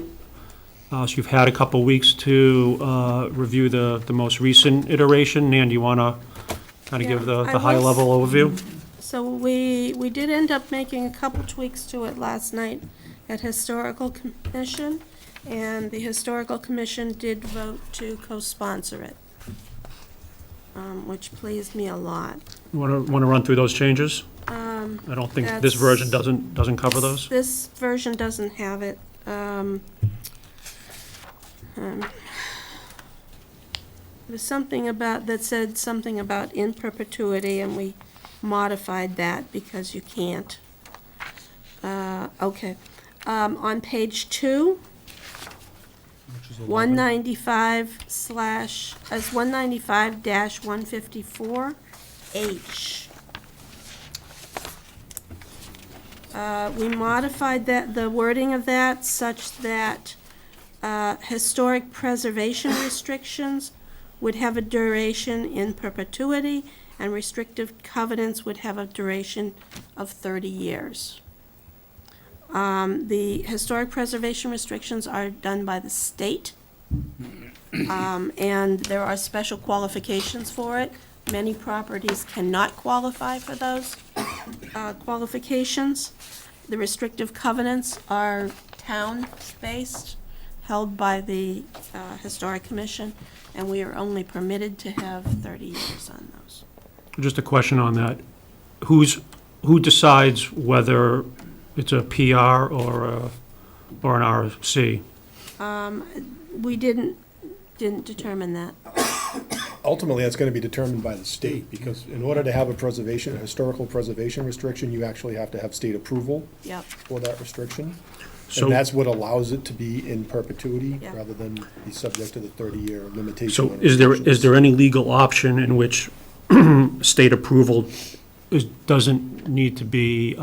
So you've had a couple weeks to review the most recent iteration. Nan, do you want to kind of give Yeah, the I high-level overview? So we did end up making a couple tweaks to it last night at Historical Commission, and the Historical Commission did vote to co-sponsor it, which pleased me a lot. You want to run through those changes? I don't think this version doesn't cover those. This version doesn't have it. There's something about, that said something about in perpetuity, and we modified that because you can't. Okay. On page 2, 195-154H. We modified the wording of that such that historic preservation restrictions would have a duration in perpetuity, and restrictive covenants would have a duration of 30 years. The historic preservation restrictions are done by the state, and there are special qualifications for it. Many properties cannot qualify for those qualifications. The restrictive covenants are town-based, held by the Historic Commission, and we are only permitted to have 30 years on those. Just a question on that. Who decides whether it's a PR or an RC? We didn't determine that. Ultimately, that's gonna be determined by the state, because in order to have a historical preservation restriction, you actually have to have state approval Yep. for that restriction. So- And that's what allows it to be in perpetuity, Yeah. rather than be subject to the 30-year limitation. So on is restrictions. there any legal option in which state approval doesn't need to be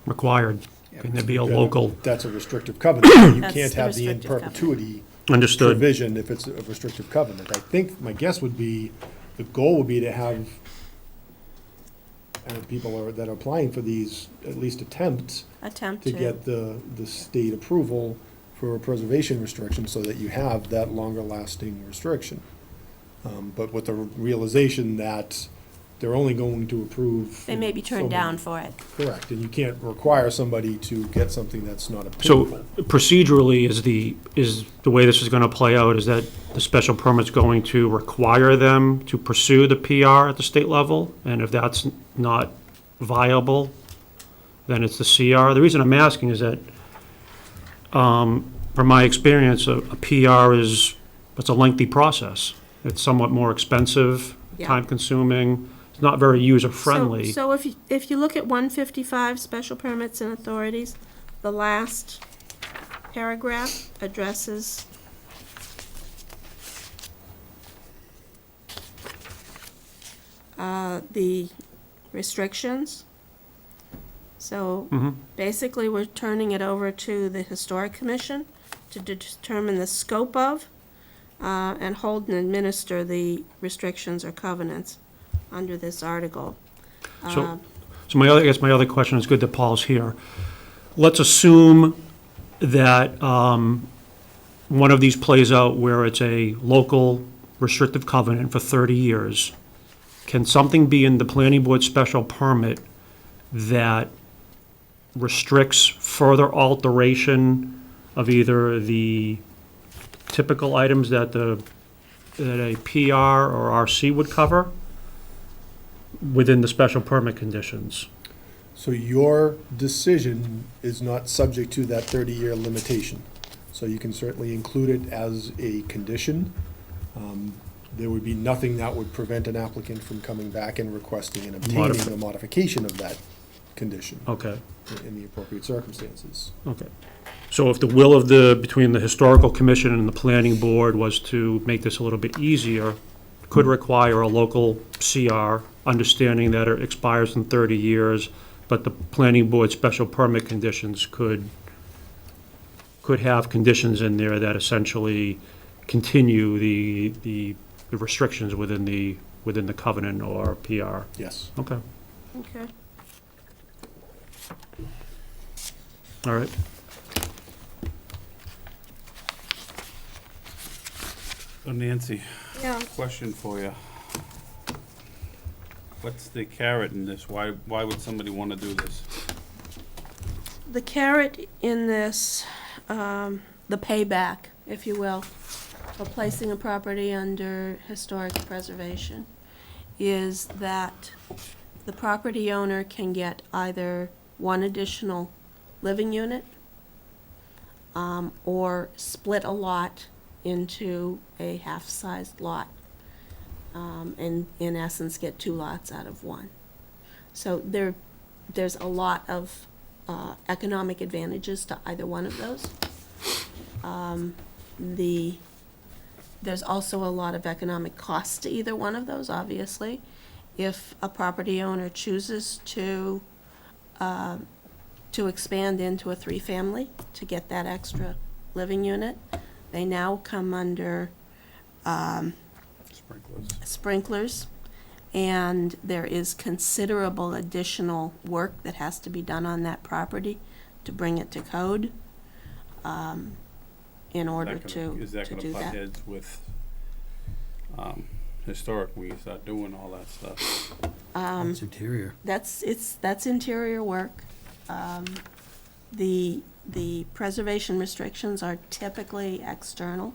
required? Can there be a Then local, That's a restrictive covenant. You That's can't the have the in restrictive covenant. perpetuity understood? provision if it's a restrictive covenant. I think, my guess would be, the goal would be to have people that are applying for these, at least attempt to get the state approval for a preservation restriction, so that you have that longer lasting restriction. But with the realization that they're only going to approve. They may be so turned down many- for it. Correct, and you can't require somebody to get something that's not So applicable. procedurally, is the way this is going to play out, is that the special permit's going to require them to pursue the PR at the state level? And if that's not viable, then it's the CR? The reason I'm asking is that, from my experience, a PR it's a lengthy process. It's somewhat more expensive, Yeah. time-consuming, it's not very user-friendly. So if you look at 155, special permits and authorities, the last paragraph addresses the restrictions. So Mhm. basically, we're turning it over to the Historic Commission to determine the scope of and hold and administer the restrictions or covenants under this article. So So I guess my other question, is good that Paul's here. Let's assume that one of these plays out where it's a local restrictive covenant for 30 years. Can something be in the planning board special permit that restricts further alteration of either the typical items that a PR or RC would cover within the special permit conditions? So your decision is not subject to that 30-year limitation. So you can certainly include it as a condition. There would be nothing that would prevent an applicant from coming back and requesting and obtaining a modification of that condition Okay, in the appropriate circumstances. okay. So if the will of between the historical commission and the planning board was to make this a little bit easier, could require a local CR, understanding that it expires in 30 years, but the planning board special permit conditions could have conditions in there that essentially continue the restrictions within the covenant or PR. Yes. Okay, Okay. all right. So Nancy, Yeah. question for you. What's the carrot in this? Why would somebody want to do this? The carrot in this, the payback, if you will, for placing a property under historic preservation, is that the property owner can get either one additional living unit, or split a lot into a half-sized lot, and in essence get two lots out of one. So there's a lot of economic advantages to either one of those. There's also a lot of economic costs to either one of those, obviously. If a property owner chooses to expand into a three-family to get that extra living unit, they now come under sprinklers, and there is considerable additional work that has to be done on that property to bring it to code, in order to Is that do gonna butt that. heads with historic when you start doing all that stuff? It's interior. That's interior work. The preservation restrictions are typically external.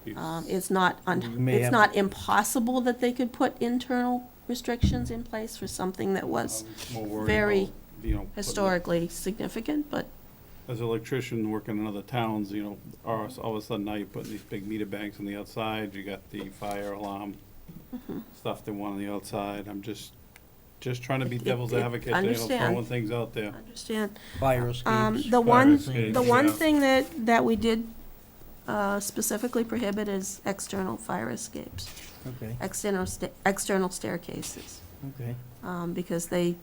It's not, may it's have not impossible that they could put internal restrictions in place for something that was More worried very about, you know, putting- historically significant, but As an electrician working in other towns, you know, all of a sudden now you're putting these big meter banks on the outside, you got the fire alarm stuff they want on the outside. I'm just trying to be devil's advocate, you know, understand. throwing things out there. understand. Fire escapes. The one, escapes, the one yeah. thing that we did specifically prohibit is external fire escapes, Okay, external staircases, okay. because they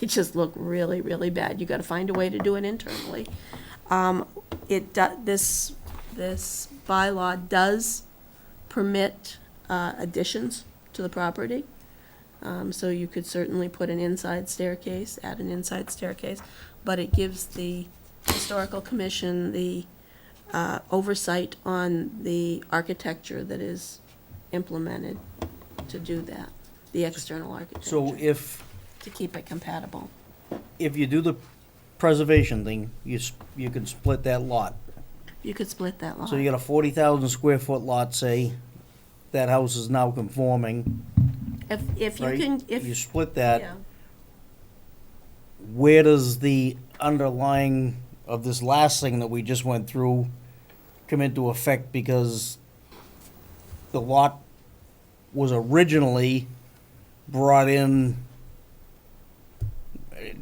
just look really, really bad. You gotta find a way to do it internally. This bylaw does permit additions to the property. So you could certainly put an inside staircase, add an inside staircase, but it gives the historical commission the oversight on the architecture that is implemented to do that, the external architecture. So To keep it compatible. if you do the preservation thing, you can split that lot. You could split that lot. So you got a 40,000 square foot lot, say, that house is now conforming, If you right? can, You if, split that, yeah, where does the underlying of this last thing that we just went through come into effect? Because the lot was originally brought in,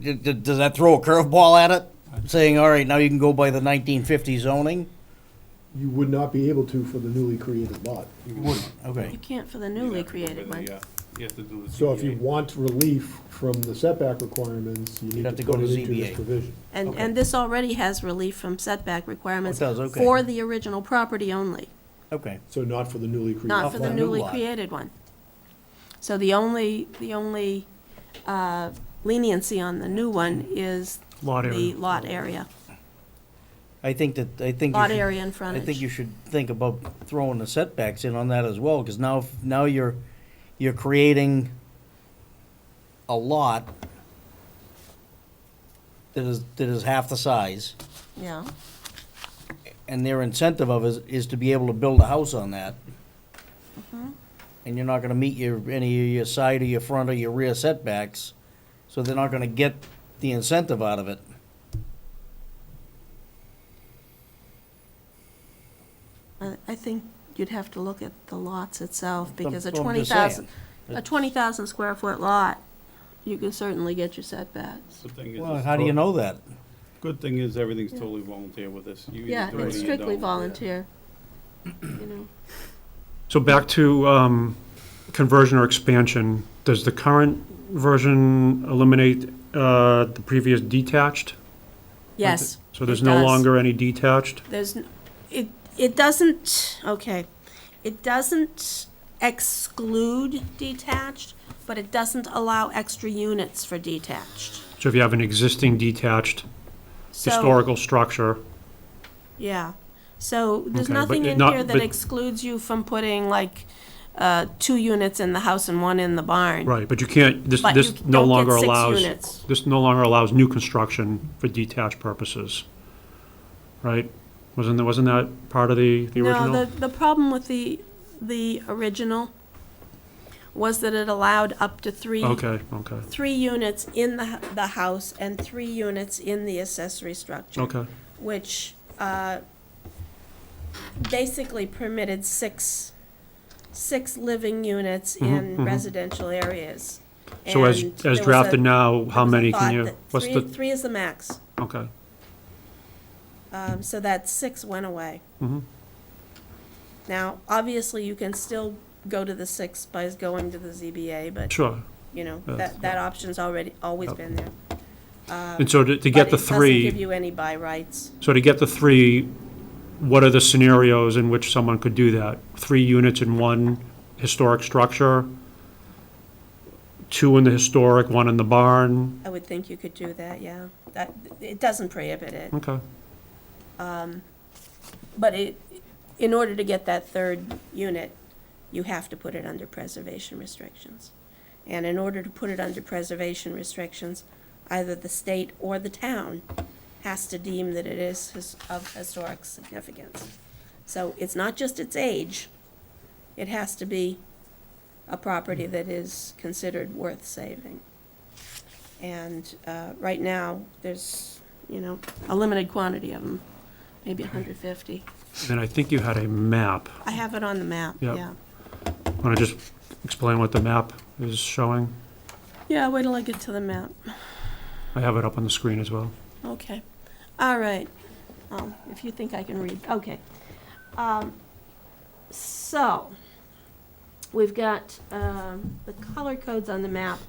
does that throw a curveball at it? Saying, all right, now you can go by the 1950 zoning? You would not be able to for the newly created lot. Okay. you can't for the You newly have to go created by one. the, you have to do the So if you ZBA. want relief from the setback requirements, you need have to to go put to it into this ZBA. provision. And, and this already has relief from setback requirements Oh, it does, okay. for the original property only, Okay. So not for the newly created. not for the the new newly lot. created one. So the only leniency on the new one is Lot the area. lot area, I think you lot should, area and I frontage. think you should think about throwing the setbacks in on that as well, because now you're creating a lot that is half the size, Yeah, and their incentive of is to be able to build a house on that. And you're not gonna meet any of your side or your front or your rear setbacks, so they're not gonna get the incentive out of it. I think you'd have to look at the lots itself, because a That's what I'm just 20,000, saying. a 20,000 square foot lot, you can certainly get your setbacks. The thing is, Well, how do you know that? Good thing is everything's totally volunteer with this. You either Yeah, do it or it's you strictly don't. volunteer, you know. So back to conversion or expansion, does the current version eliminate the previous detached? Yes. So there's it no does. longer any detached? It doesn't, okay, it doesn't exclude detached, but it doesn't allow extra units for detached. So if you have an existing detached So, historical structure, yeah, so there's Okay, but nothing it in not- here that but- excludes you from putting like, 2 units in the house and 1 in the barn. right, but you can't, this But this you no don't get longer 6 allows, units. this no longer allows new construction for detached purposes, right? Wasn't that part of the original? No, the problem with the original was that it allowed up to 3. Okay. 3 units in the house and 3 units in the accessory structure. Okay, Which basically permitted six living units in residential areas. so as And there was drafted now, there how was a many can thought you, that what's three- the, 3 is the max, okay. so that 6 went away. Mhm. Now, obviously, you can still go to the 6 by going to the ZBA, but, Sure. you know, That's- that option's always Yep. been there. And so to get the But it doesn't three, give you any by rights. so to get the 3, what are the scenarios in which someone could do that? 3 units in one historic structure, 2 in the historic, 1 in the barn? I would think you could do that, yeah. That, it doesn't prohibit it. Okay, But in order to get that 3rd unit, you have to put it under preservation restrictions. And in order to put it under preservation restrictions, either the state or the town has to deem that it is of historic significance. So it's not just its age, it has to be a property that is considered worth saving. And right now, there's, a limited quantity of them, maybe 150. and I think you had a map. I have it on the map, Yep. yeah. Want to just explain what the map is showing? Yeah, wait till I get to the map. I have it up on the screen as well. Okay, all right. If you think I can read, okay. So, we've got the color codes on the map.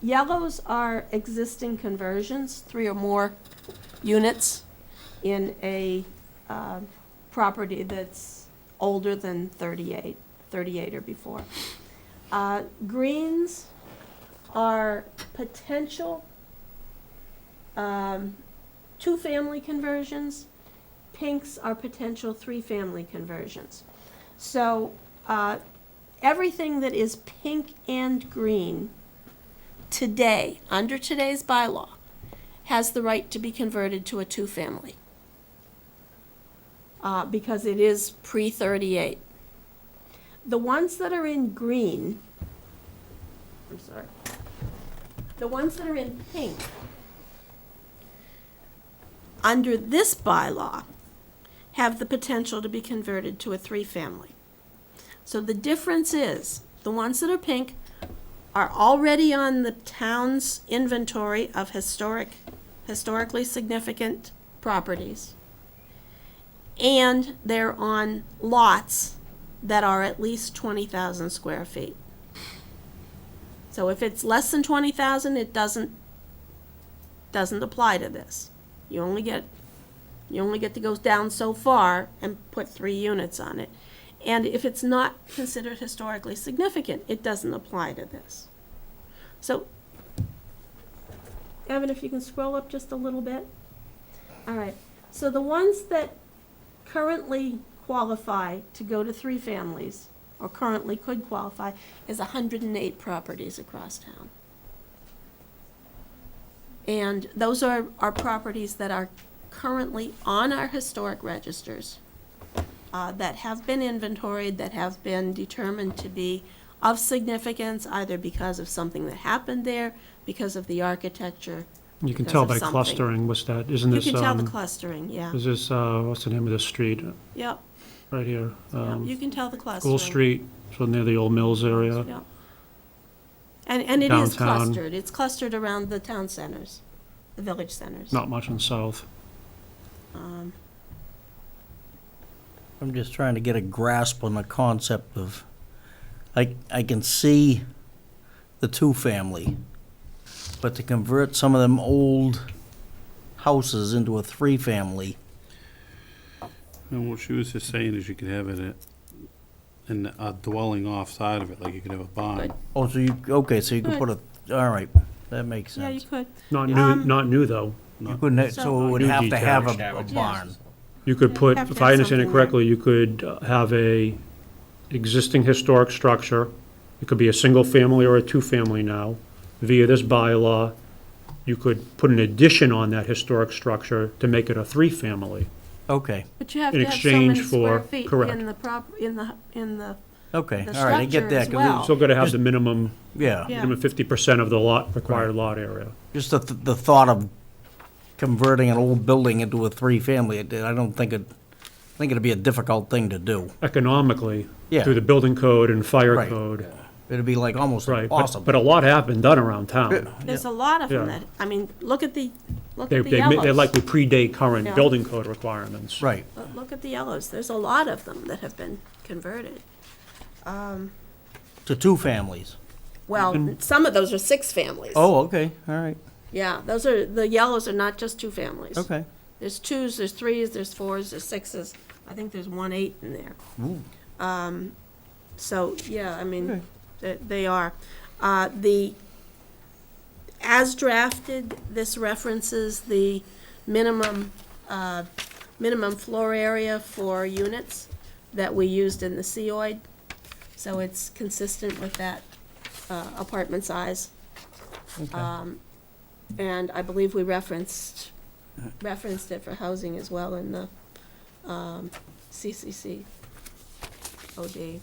Yellows are existing conversions, 3 or more units in a property that's older than 38 or before. Greens are potential 2-family conversions. Pinks are potential 3-family conversions. So everything that is pink and green today, under today's bylaw, has the right to be converted to a 2-family. Because it is pre-38. The ones that are in green, I'm sorry, the ones that are in pink, under this bylaw, have the potential to be converted to a 3-family. So the difference is, the ones that are pink are already on the town's inventory of historically significant properties. And they're on lots that are at least 20,000 square feet. So if it's less than 20,000, it doesn't apply to this. You only get to go down so far and put 3 units on it. And if it's not considered historically significant, it doesn't apply to this. So, Evan, if you can scroll up just a little bit. All right, so the ones that currently qualify to go to 3 families, or currently could qualify, is 108 properties across town. And those are properties that are currently on our historic registers, that have been inventoried, that have been determined to be of significance, either because of something that happened there, because of the architecture. You can because tell of by something. clustering, what's that, isn't You this, can tell the clustering, yeah. is this, what's the name of this street, Yep, right here? yep, you can tell the clustering. School Street, so near the old Mills area. Yep. And it is Downtown. clustered, it's clustered around the town centers, the village centers. Not much in the south. I'm just trying to get a grasp on the concept of, I can see the 2-family, but to convert some of them old houses into a 3-family, And what she was just saying is you could have it in a dwelling offside of it, like you could have a barn. oh, so you, okay, so you can Good. put a, all right, that makes Yeah, you sense. could. Not new, though. You couldn't, so it would New have to have detached. a barn. You could put, have to if have I understand it something there. correctly, you could have a existing historic structure. It could be a single family or a 2-family now. Via this bylaw, you could put an addition on that historic structure to make it a 3-family. Okay, But you have In to have so exchange many square for- feet correct. in the okay, The all right, I get structure that. as 'cause well. Still gotta have the minimum, Yeah, Yeah. minimum 50% of the lot, required lot area. just the thought of converting an old building into a 3-family, I don't think it'd be a difficult thing to do. Economically, Yeah. through the building code and fire Right. code. It'd be like almost Right, impossible. but a lot have been done around town. There's a lot of them Yeah. that, I mean, look at the They yellows. likely predate current Yeah. building code requirements. Right, Look at the yellows. There's a lot of them that have been converted. to 2 families. Well, some of those are 6 families. Oh, okay, all right, Yeah, the yellows are not just 2 families. okay. There's 2s, there's 3s, there's 4s, there's 6s. I think there's 1 8 in there. Ooh. So, yeah, I mean, Okay. they are. As drafted, this references the minimum floor area for units that we used in the COID. So it's consistent with that apartment size. And I believe we referenced it for housing as well in the CCC OD.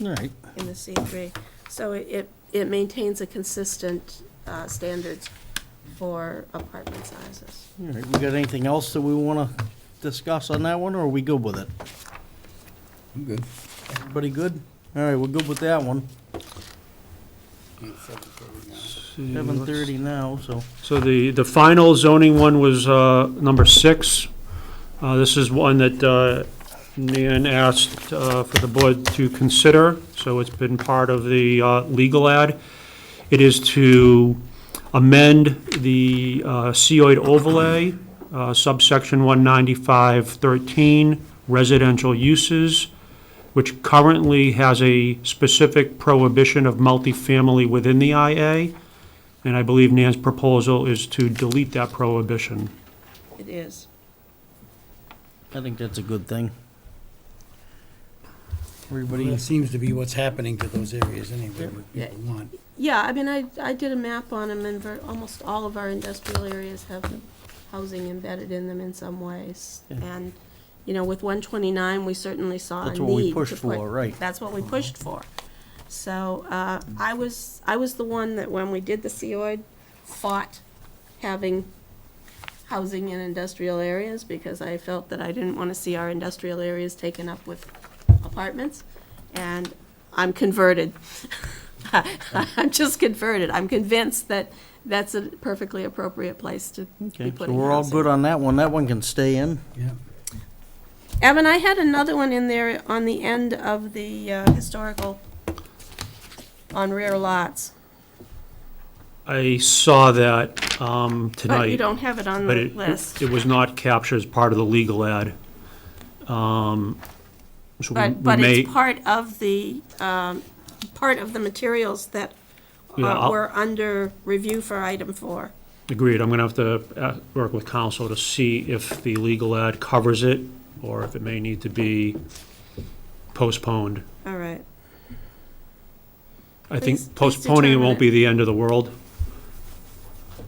All right, In the C3. So it maintains a consistent standards for apartment sizes. all right. We got anything else that we want to discuss on that one, or are we good with it? I'm good. Everybody good? All right, we're good with that one. 7:30 now, so. So the final zoning one was number 6. This is one that Nan asked for the board to consider, so it's been part of the legal ad. It is to amend the COID overlay, subsection 195.13, residential uses, which currently has a specific prohibition of multifamily within the IA. And I believe Nan's proposal is to delete that prohibition. It is. I think that's a good thing. Well, Everybody, it seems to be what's happening to those areas anyway, what Yeah. people want. Yeah, I mean, I did a map on them, and almost all of our industrial areas have housing embedded in them in some ways. Yeah. And, you know, with 129, we certainly saw a need. That's what we to pushed put- for, right. That's what we pushed for. So, I was the one that, when we did the COID, fought having housing in industrial areas, because I felt that I didn't want to see our industrial areas taken up with apartments, and I'm converted. I'm just converted. I'm convinced that that's a perfectly appropriate place to be okay, so putting we're all housing. good on that one. That one can stay in. Yeah. Evan, I had another one in there on the end of the historical, on rear lots. I saw that tonight. But you don't have it on but the it- list. It was not captured as part of the legal ad. So we But may, it's part of the materials that Yeah, were under review for item 4. agreed. I'm gonna have to work with council to see if the legal ad covers it, or if it may need to be postponed. All right. I Please think postponing it determine won't it. be the end of the world.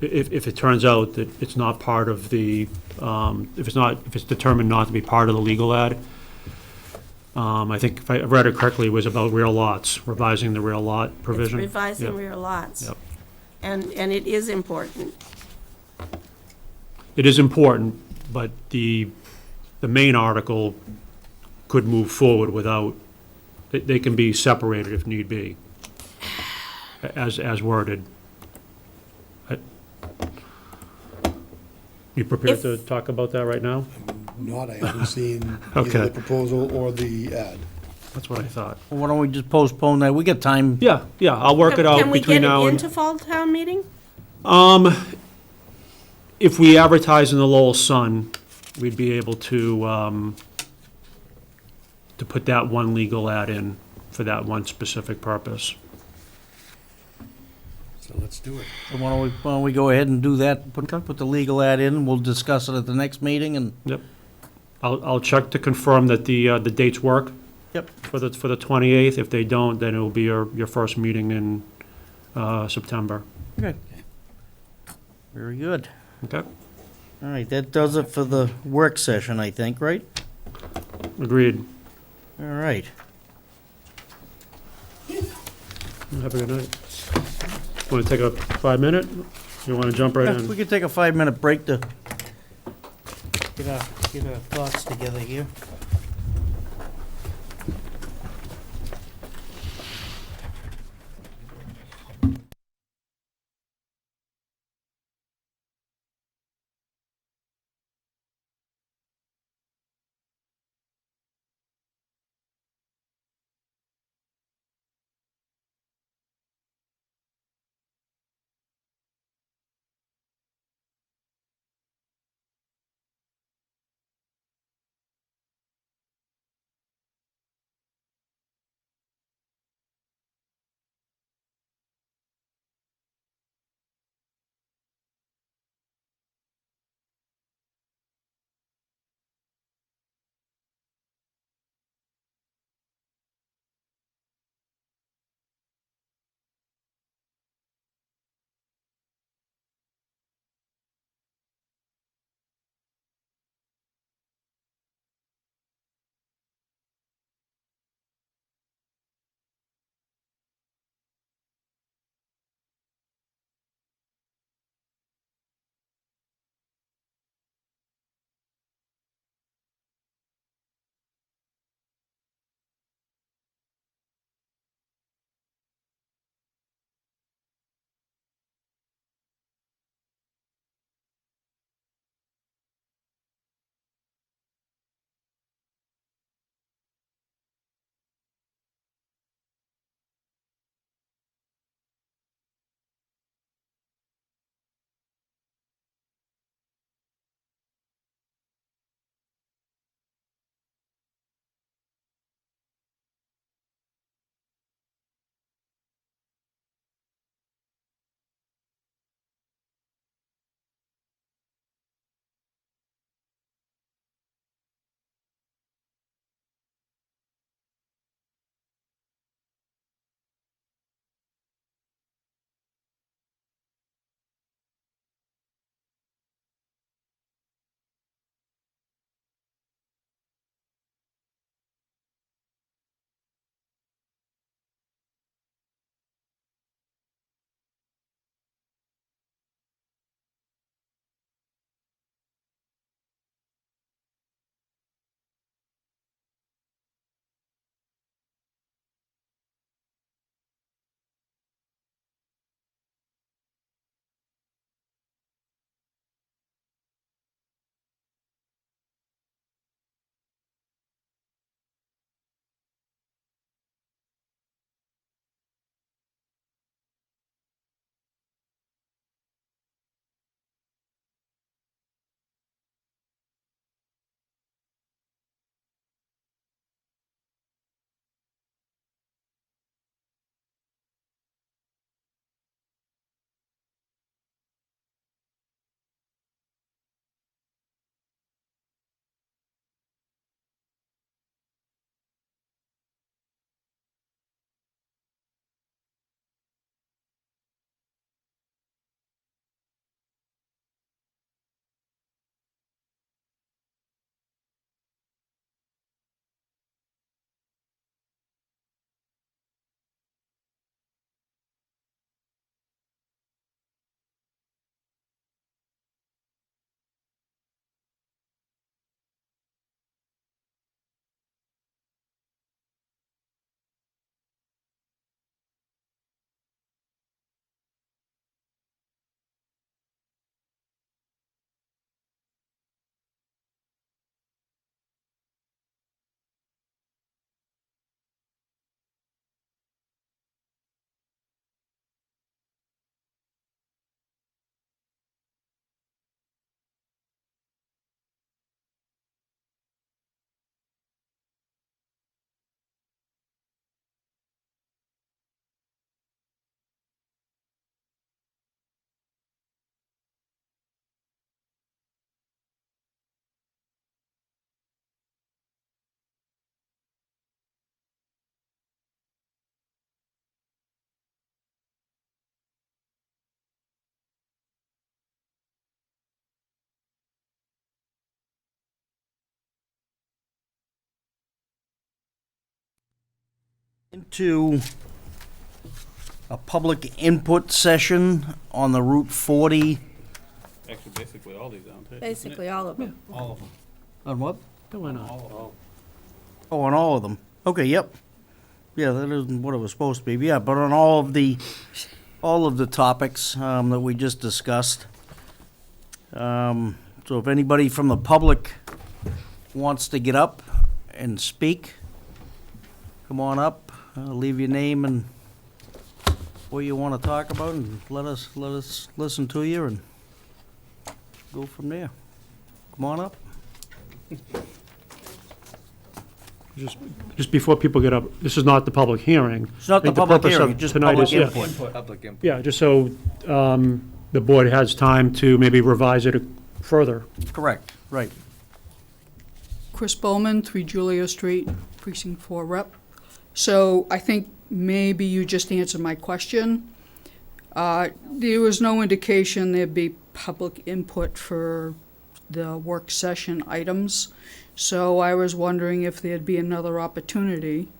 If it turns out that it's not part of the, if it's determined not to be part of the legal ad, I think if I read it correctly, it was about rear lots, revising the rear lot It's provision. revising Yep. rear lots. Yep. And it is important. It is important, but the main article could move forward without, they can be separated if need be, as worded. You prepared to talk about that right now? Not, I haven't seen Okay. either the proposal or the ad. That's what I thought. Well, why don't we just postpone that? We got time. Yeah, I'll work it out between now Can we and. get it into fall town meeting? If we advertise in the Lowell Sun, we'd be able to put that one legal ad in for that one specific purpose. So let's do it. So why don't we go ahead and do that, put the legal ad in, we'll discuss it at the next meeting, and, Yep. I'll check to confirm that the dates work. Yep. For the 28th. If they don't, then it'll be your first meeting in September. okay. Very good. Okay? All right, that does it for the work session, I think, right? Agreed. All right. Have a good night. Want to take a 5-minute? You want to jump right in? We could take a 5-minute break to get our thoughts together here. Into a public input session on the Route 40. Actually, basically all these, aren't they? Basically, all of them. All of them. On what? Why not? Oh, on all of them. Okay, yep. Yeah, that isn't what it was supposed to be. Yeah, but on all of the topics that we just discussed. So if anybody from the public wants to get up and speak, come on up, leave your name and what you want to talk about, and let us listen to you and go from there. Come on up. Just before people get up, this is not the public hearing. It's not I think the public purpose of hearing, just tonight public is, yeah, input. Public input. Yeah, just so the board has time to maybe revise it further. Correct, right. Chris Bowman, 3 Julia Street, Precinct 4 Rep. So I think maybe you just answered my question. There was no indication there'd be public input for the work session items, so I was wondering if there'd be another opportunity. So it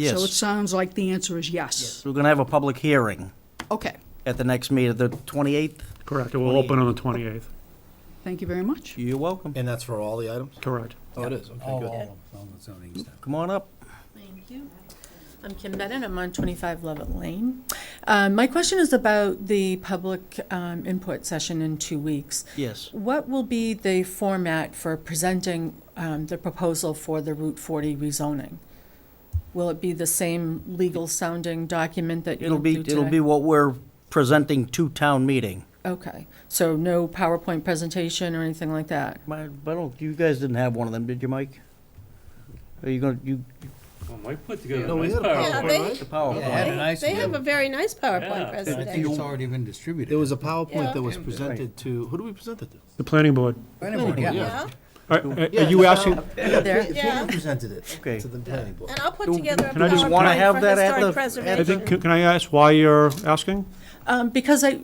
Yes. sounds like the answer is yes. We're going to have a public hearing Okay, at the next meeting, the 28th. Correct, it will open on the 28th. thank you very much. You're welcome. And that's for all the items? Correct. Oh, it is, okay, good. Come on up. Thank you. I'm Kim Bennett, I'm on 25 Levitt Lane. My question is about the public input session in 2 weeks. Yes. What will be the format for presenting the proposal for the Route 40 rezoning? Will it be the same legal sounding document that you'll do today? It'll be what we're presenting to town meeting. Okay, so no PowerPoint presentation or anything like that? You guys didn't have one of them, did you, Mike? Are you gonna, Well, Mike put together No, a we nice had a Yeah, PowerPoint. they, the PowerPoint? they have a very nice PowerPoint Yeah. I think presentation. it's already been distributed. There was a PowerPoint that was Yeah. presented to, who do we present it to? The planning board. Yeah, Are you asking, There. Yeah. Presented it Okay. to the planning board. and I'll put together a Can I just wanna PowerPoint have for that at historic the- I preservation. think, can I ask why you're asking? Because I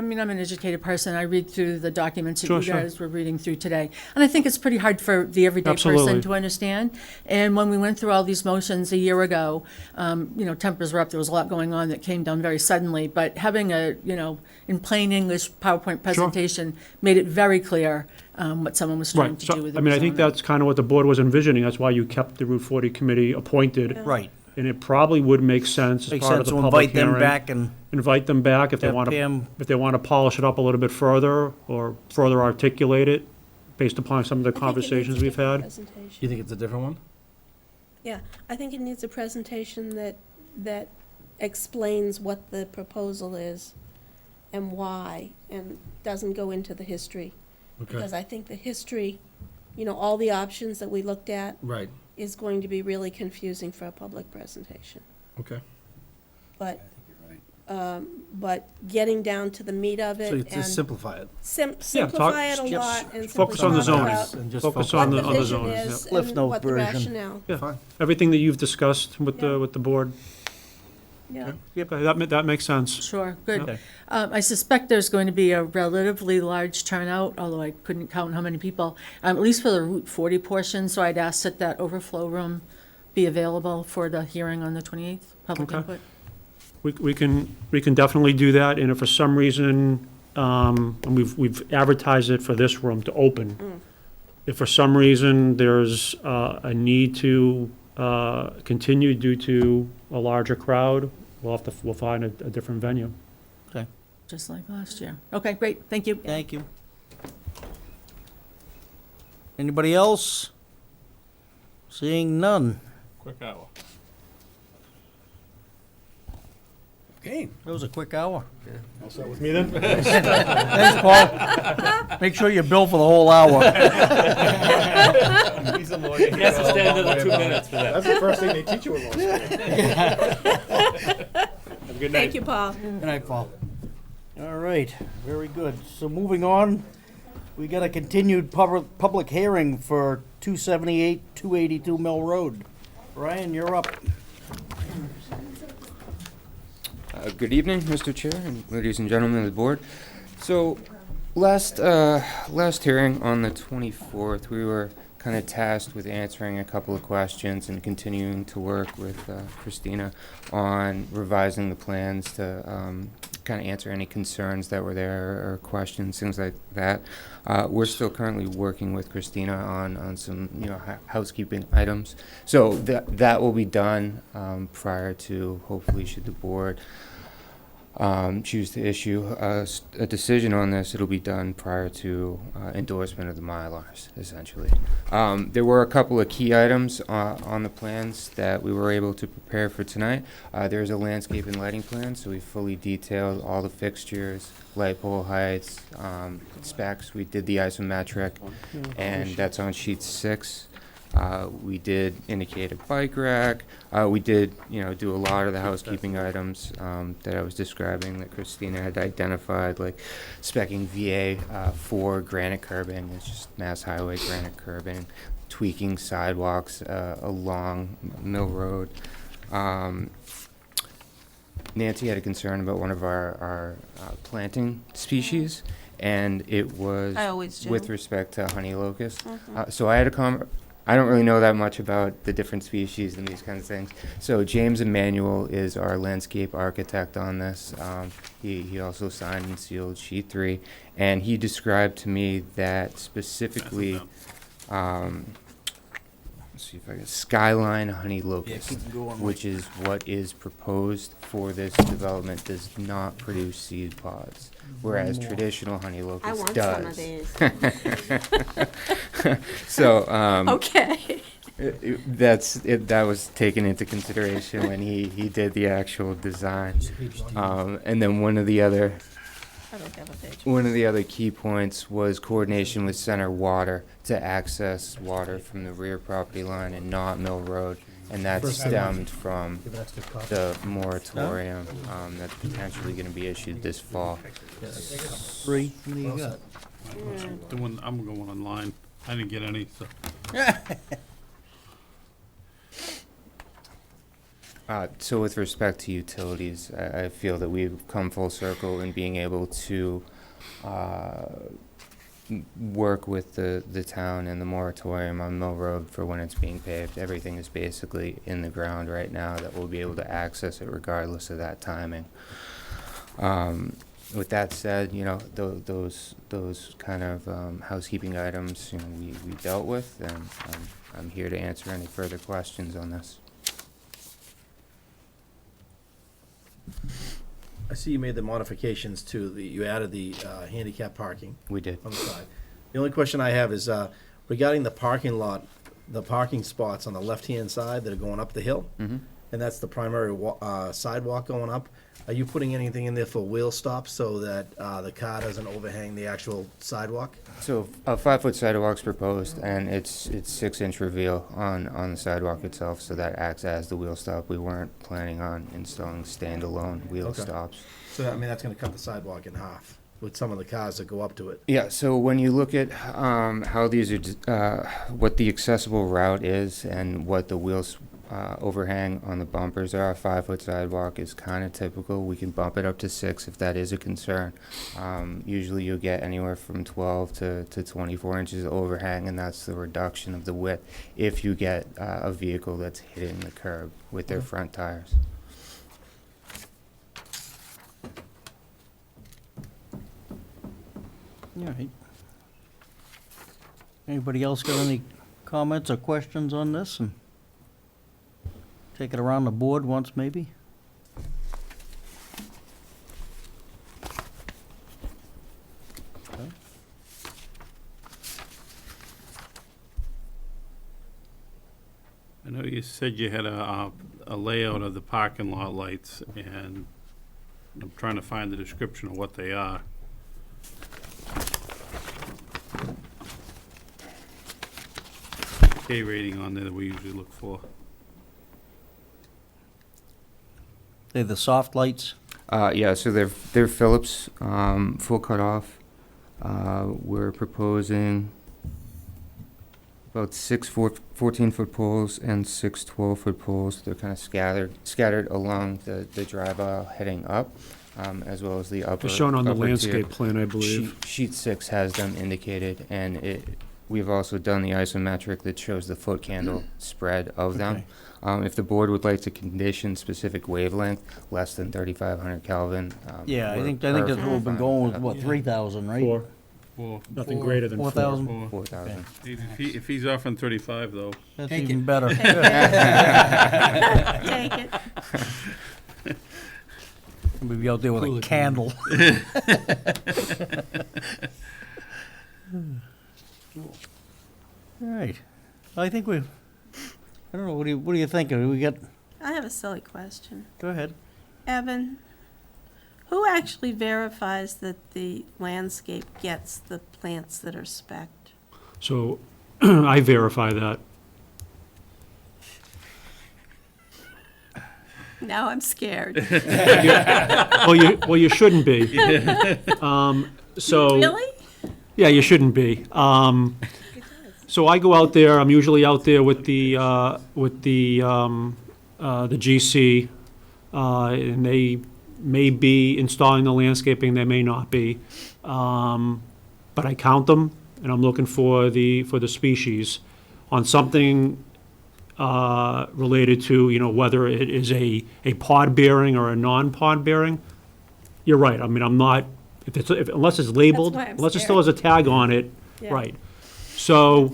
mean, I'm an educated person. I read through the documents that Sure, you sure. guys were reading through today. And I think it's pretty hard for the everyday Absolutely. person to understand. And when we went through all these motions a year ago, tempers were up. There was a lot going on that came down very suddenly. But having in plain English PowerPoint presentation made it very clear what someone was trying Right, to so, do with the I mean, I think rezoning. that's kind of what the board was envisioning, that's why you kept the Route 40 committee appointed. Right. And it probably would make sense as Makes part of sense the to public invite them hearing. back and Invite them back if they have want to, Pam, if they want to polish it up a little bit further, or further articulate it, based upon some of the I think it needs conversations a we've different had. presentation. You think it's a different one? Yeah, I think it needs a presentation that explains what the proposal is and why, and doesn't go into the history. Okay, Because I think the history, all the options that we looked at right, is going to be really confusing for a public presentation. okay. But, but getting down to the meat of So you it just and simplify it. simplify it a yep, lot and Focus simply on the talk zones. about And just Focus focus on what the the other vision zones, is Cliff and note what the version. rationale. Yeah. Fine. Everything that you've discussed with Yeah. the board, Yeah. yeah, but that makes sense. Sure, good. Okay. I suspect there's going to be a relatively large turnout, although I couldn't count how many people, at least for the Route 40 portion, so I'd ask that that overflow room be available for the hearing on the 28th, public Okay. input. We can definitely do that, and if for some reason, and we've advertised it for this room to open. If for some reason there's a need to continue due to a larger crowd, we'll find a different venue. Just like last year. Okay, great, thank you. thank you. Anybody else? Seeing none. Quick hour. Okay. That was a quick hour. All set with me then? Thanks, Paul. Make sure you bill for the whole hour. He's a lawyer. He has to stay another 2 minutes for that. That's the first thing they teach you in law school. Have a good night. Thank you, Paul. Good night, Paul. All right, very good. So moving on, we got a continued public hearing for 278, 282 Mill Road. Ryan, you're up. Good evening, Mr. Chair and ladies and gentlemen of the board. So, last hearing on the 24th, we were kind of tasked with answering a couple of questions and continuing to work with Christina on revising the plans to kind of answer any concerns that were there or questions, things like that. We're still currently working with Christina on some, housekeeping items. So that will be done prior to, hopefully, should the board choose to issue a decision on this, it'll be done prior to endorsement of the Mylars, essentially. There were a couple of key items on the plans that we were able to prepare for tonight. There's a landscape and lighting plan, so we fully detailed all the fixtures, light pole heights, specs. We did the isometric, and that's on sheet 6. We did indicate a bike rack. We did, do a lot of the housekeeping items that I was describing that Christina had identified, like specking VA for granite curbing. It's just Mass Highway granite curbing, tweaking sidewalks along Mill Road. Nancy had a concern about one of our planting species, and it was I always do. with respect to honey locust. So I had a I don't really know that much about the different species and these kinds of things. So James Emanuel is our landscape architect on this. He also signed and sealed sheet 3, and he described to me that specifically, let's see if I can, skyline honey locust, which is what is proposed for this development, does not produce seed pods, whereas traditional honey locust I want does. some of these. So, Okay. that was taken into consideration when he did the actual design. And then one of the other key points was coordination with Center Water to access water from the rear property line and not Mill Road. And that stemmed from the moratorium that's potentially going to be issued this fall. 3, what do you got? I'm going online. I didn't get any, so. So with respect to utilities, I feel that we've come full circle in being able to work with the town and the moratorium on Mill Road for when it's being paved. Everything is basically in the ground right now that we'll be able to access it regardless of that timing. With that said, those kind of housekeeping items, we dealt with, and I'm here to answer any further questions on this. I see you made the modifications to you added the handicap parking We did. on the side. The only question I have is regarding the parking lot, the parking spots on the left-hand side that are going up the hill, Mm-hmm. and that's the primary sidewalk going up. Are you putting anything in there for wheel stops so that the car doesn't overhang the actual sidewalk? So a 5-foot sidewalk's proposed, and it's 6-inch reveal on the sidewalk itself, so that acts as the wheel stop. We weren't planning on installing standalone wheel Okay. stops. So, that's going to cut the sidewalk in half with some of the cars that go up to it. Yeah, so when you look at how these are, what the accessible route is and what the wheels overhang on the bumpers are, a 5-foot sidewalk is kind of typical. We can bump it up to 6 if that is a concern. Usually you'll get anywhere from 12 to 24 inches of overhang, and that's the reduction of the width if you get a vehicle that's hitting the curb with their front tires. All right. Anybody else got any comments or questions on this? And take it around the board once, maybe? Okay. I know you said you had a layout of the parking lot lights, and I'm trying to find the description of what they are. K rating on there that we usually look for. They're the soft lights? Yeah, so they're Phillips, full cutoff. We're proposing about 6 14-foot poles and 6 12-foot poles. They're kind of scattered along the drive aisle heading up, as well as the upper. As shown on the upper tier. landscape plan, I believe. Sheet 6 has them indicated, and We've also done the isometric that shows the foot candle spread of them. If the board would like to condition specific wavelength, less than 3,500 Kelvin. Yeah, I we're think that's what perfectly we've been fine going with with, that. what, 3,000, right? Nothing greater than 4,000? 4,000. If he's offering 35, though. That's Take even it. better. Take it. We'll be out there with Cool a it down. candle. All right. I think I don't know, what do you think? We got, I have a silly question. go ahead. Evan, who actually verifies that the landscape gets the plants that are spec'd? So I verify that. Now I'm scared. Well, you shouldn't be. So. Really? Yeah, you shouldn't be. So I go out there, I'm usually out there with the GC, and they may be installing the landscaping, they may not be. But I count them, and I'm looking for the species on something related to, whether it is a pod bearing or a non-pod bearing. You're right, I mean, I'm not, unless it's labeled, why I'm unless it still has a tag on it, Yeah. right. So,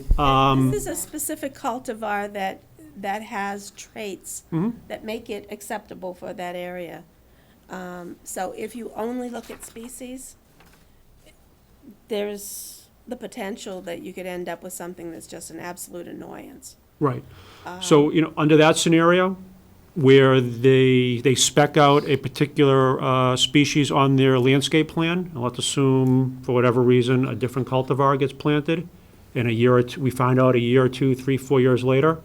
This is a specific cultivar that has traits Mhm. that make it acceptable for that area. So if you only look at species, there's the potential that you could end up with something that's just an absolute annoyance. right. So, under that scenario, where they spec out a particular species on their landscape plan, and let's assume, for whatever reason, a different cultivar gets planted, and a year or two, we find out a year or 2, 3, 4 years later,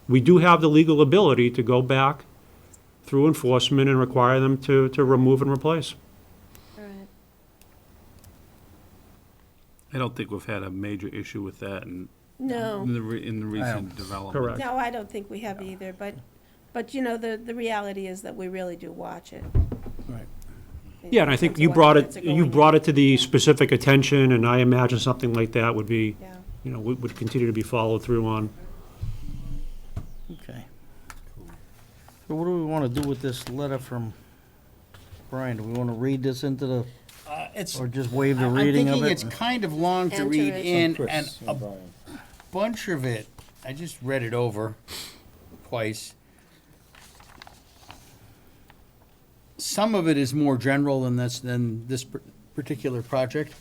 we do have the legal ability to go back through enforcement and require them to remove and replace. All right. I don't think we've had a major issue with that in No, the recent development. Correct. no, I don't think we have either, but the reality is that we really do watch it. Right. Yeah, and I think you brought it to the specific attention, and I imagine something like that would be, Yeah. would continue to be followed through on. Okay. So what do we want to do with this letter from Brian? Do we want to read this into the, It's, or just waive the reading of I'm it? thinking it's kind of long to Enter read it. in, and a bunch of it, I just read it over twice. Some of it is more general than this particular project.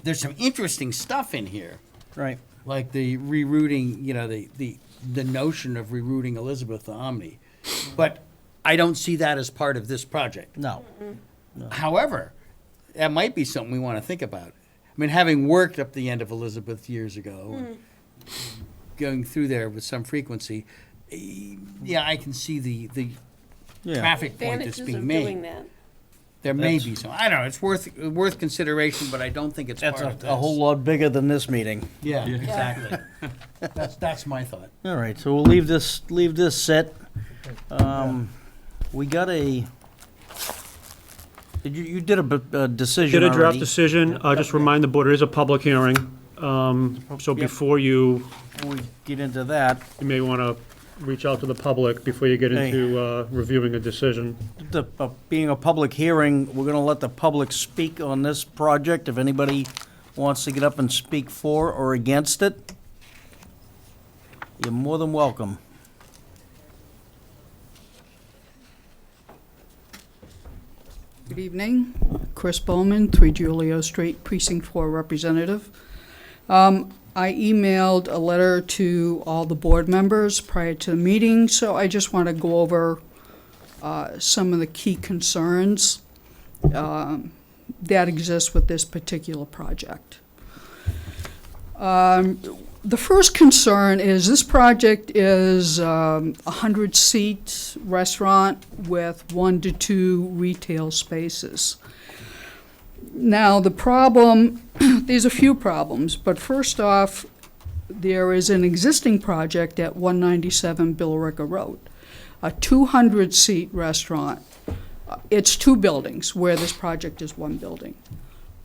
There's some interesting stuff in here, Right. like the rerouting, the notion of rerouting Elizabeth to Omni. But I don't see that as part of this project. No. However, that might be something we want to think about. I mean, having worked up the end of Elizabeth years ago, going through there with some frequency, yeah, I can see the Yeah. traffic point that's Advantages being of doing made. that. There may be some. I don't know. It's worth consideration, but I don't think it's That's part of this. a whole lot bigger than this meeting. Yeah, exactly. That's my thought. All right, so we'll leave this set. We got you did a decision Did a draft already. decision, just remind the board, it is a public hearing. So before you Before we get into that, may want to reach out to the public before you get into reviewing a decision. being a public hearing, we're gonna let the public speak on this project. If anybody wants to get up and speak for or against it, you're more than welcome. Good evening. Chris Bowman, 3 Julio Street, Precinct 4 Representative. I emailed a letter to all the board members prior to the meeting, so I just want to go over some of the key concerns that exist with this particular project. The first concern is this project is a 100-seat restaurant with 1 to 2 retail spaces. Now, the problem, there's a few problems, but first off, there is an existing project at 197 Billerica Road, a 200-seat restaurant. It's 2 buildings, where this project is 1 building.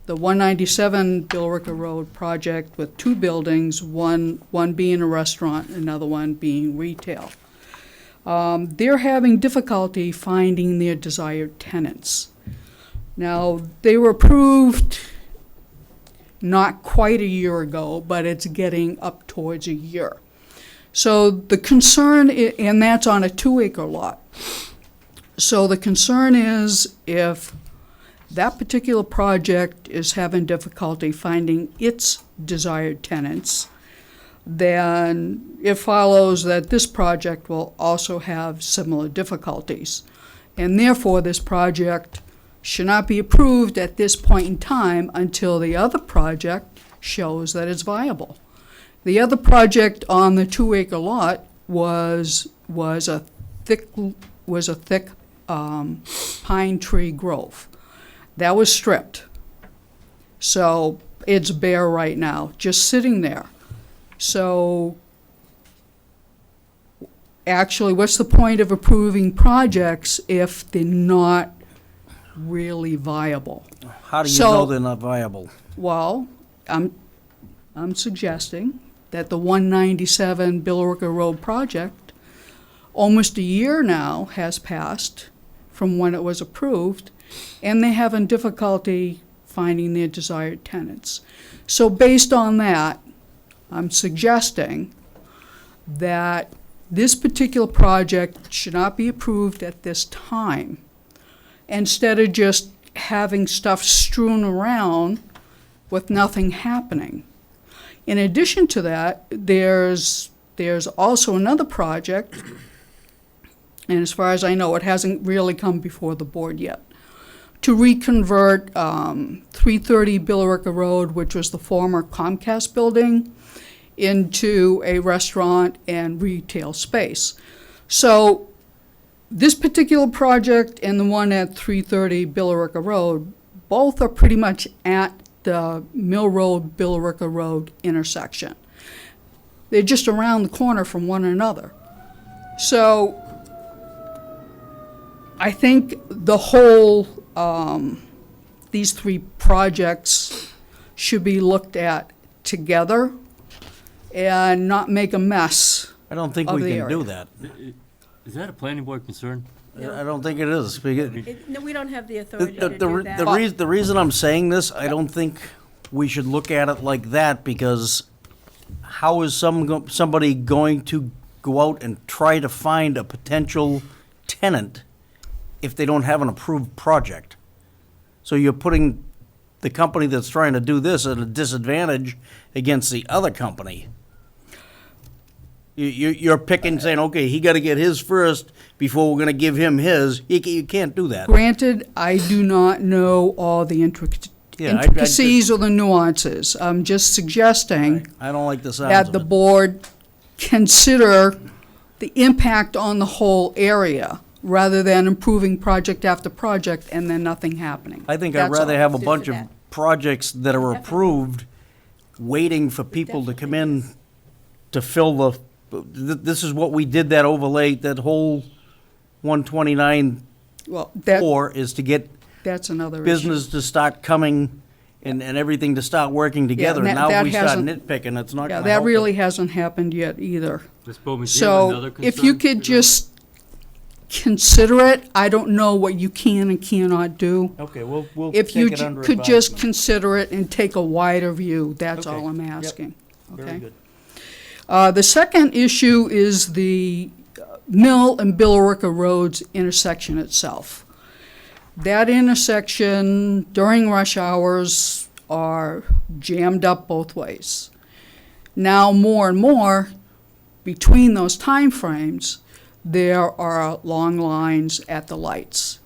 the 197 Billerica Road project with two buildings, one being a restaurant, another one being retail. They're having difficulty finding their desired tenants. Now, they were approved not quite a year ago, but it's getting up towards a year. So the concern, and that's on a 2-acre lot. So the concern is if that particular project is having difficulty finding its desired tenants, then it follows that this project will also have similar difficulties. And therefore, this project should not be approved at this point in time until the other project shows that it's viable. The other project on the 2-acre lot was a thick pine tree grove. That was stripped. So it's bare right now, just sitting there. So actually, what's the point of approving projects if they're not really viable? How do you So- know they're not viable? Well, I'm suggesting that the 197 Billerica Road project, almost a year now has passed from when it was approved, and they're having difficulty finding their desired tenants. So based on that, I'm suggesting that this particular project should not be approved at this time. Instead of just having stuff strewn around with nothing happening. In addition to that, there's also another project, and as far as I know, it hasn't really come before the board yet, to reconvert 330 Billerica Road, which was the former Comcast building, into a restaurant and retail space. So this particular project and the one at 330 Billerica Road, both are pretty much at the Mill Road, Billerica Road intersection. They're just around the corner from one another. So I think the whole, these three projects should be looked at together and not make a mess. I don't think Of we the can do area. that. Is that a planning board concern? I don't think it is. Because No, we don't have the authority The, to the, do re- that. the reason I'm saying this, I don't think we should look at it like that, because how is somebody going to go out and try to find a potential tenant if they don't have an approved project? So you're putting the company that's trying to do this at a disadvantage against the other company. You're picking, saying, okay, he gotta get his first before we're gonna give him his. You can't do that. Granted, I do not know all the Yeah, intricacies or the nuances. I'm just suggesting I don't like the sounds that of the it. board consider the impact on the whole area rather than improving project after project and then nothing happening. I think I'd That's rather all. have a Consider bunch of that. projects that are approved, waiting for people to come in to fill this is what we did, that overlay, that whole 129 Well, is to get that's another issue. business to start coming and everything to start working together. and And that now we start hasn't- nitpicking, it's not Yeah, gonna that help it. really hasn't happened yet either. Ms. Bowman, do you have another So concern? if you could just consider it, I don't know what you can and cannot do. Okay, we'll If take you it under could just advisement. consider it and take a wider view, that's Okay. all I'm Yep. asking. Very Okay. good. The second issue is the Mill and Billerica Roads intersection itself. That intersection during rush hours are jammed up both ways. Now, more and more, between those time frames, there are long lines at the lights.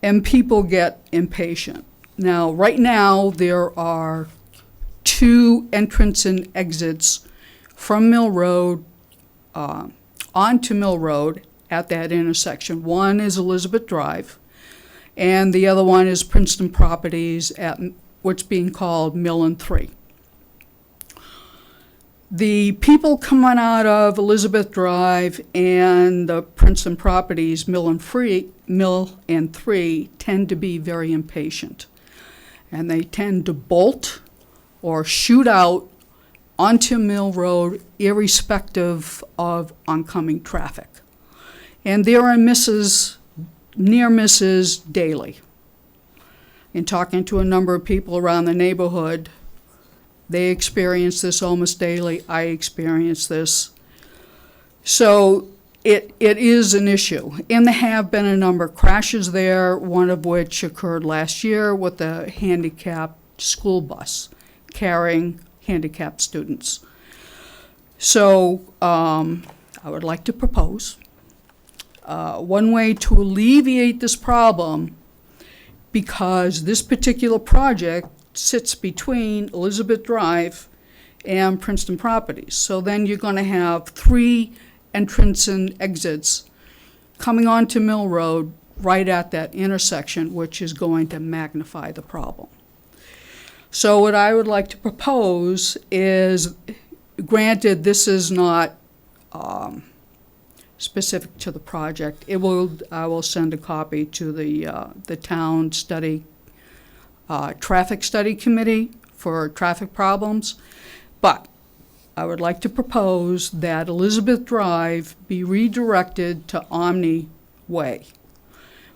And people get impatient. Now, right now, there are two entrance and exits from Mill Road, onto Mill Road at that intersection. One is Elizabeth Drive, and the other one is Princeton Properties at what's being called Mill and 3. The people coming out of Elizabeth Drive and the Princeton Properties, Mill and 3, tend to be very impatient. and they tend to bolt or shoot out onto Mill Road irrespective of oncoming traffic. And there are near misses daily. In talking to a number of people around the neighborhood, they experience this almost daily. I experience this. So it is an issue. And there have been a number of crashes there, one of which occurred last year with a handicapped school bus carrying handicapped students. So I would like to propose one way to alleviate this problem, because this particular project sits between Elizabeth Drive and Princeton Properties. So then you're going to have 3 entrance and exits coming onto Mill Road right at that intersection, which is going to magnify the problem. So what I would like to propose is, granted, this is not specific to the project. I will send a copy to the town traffic study committee for traffic problems. But I would like to propose that Elizabeth Drive be redirected to Omni Way,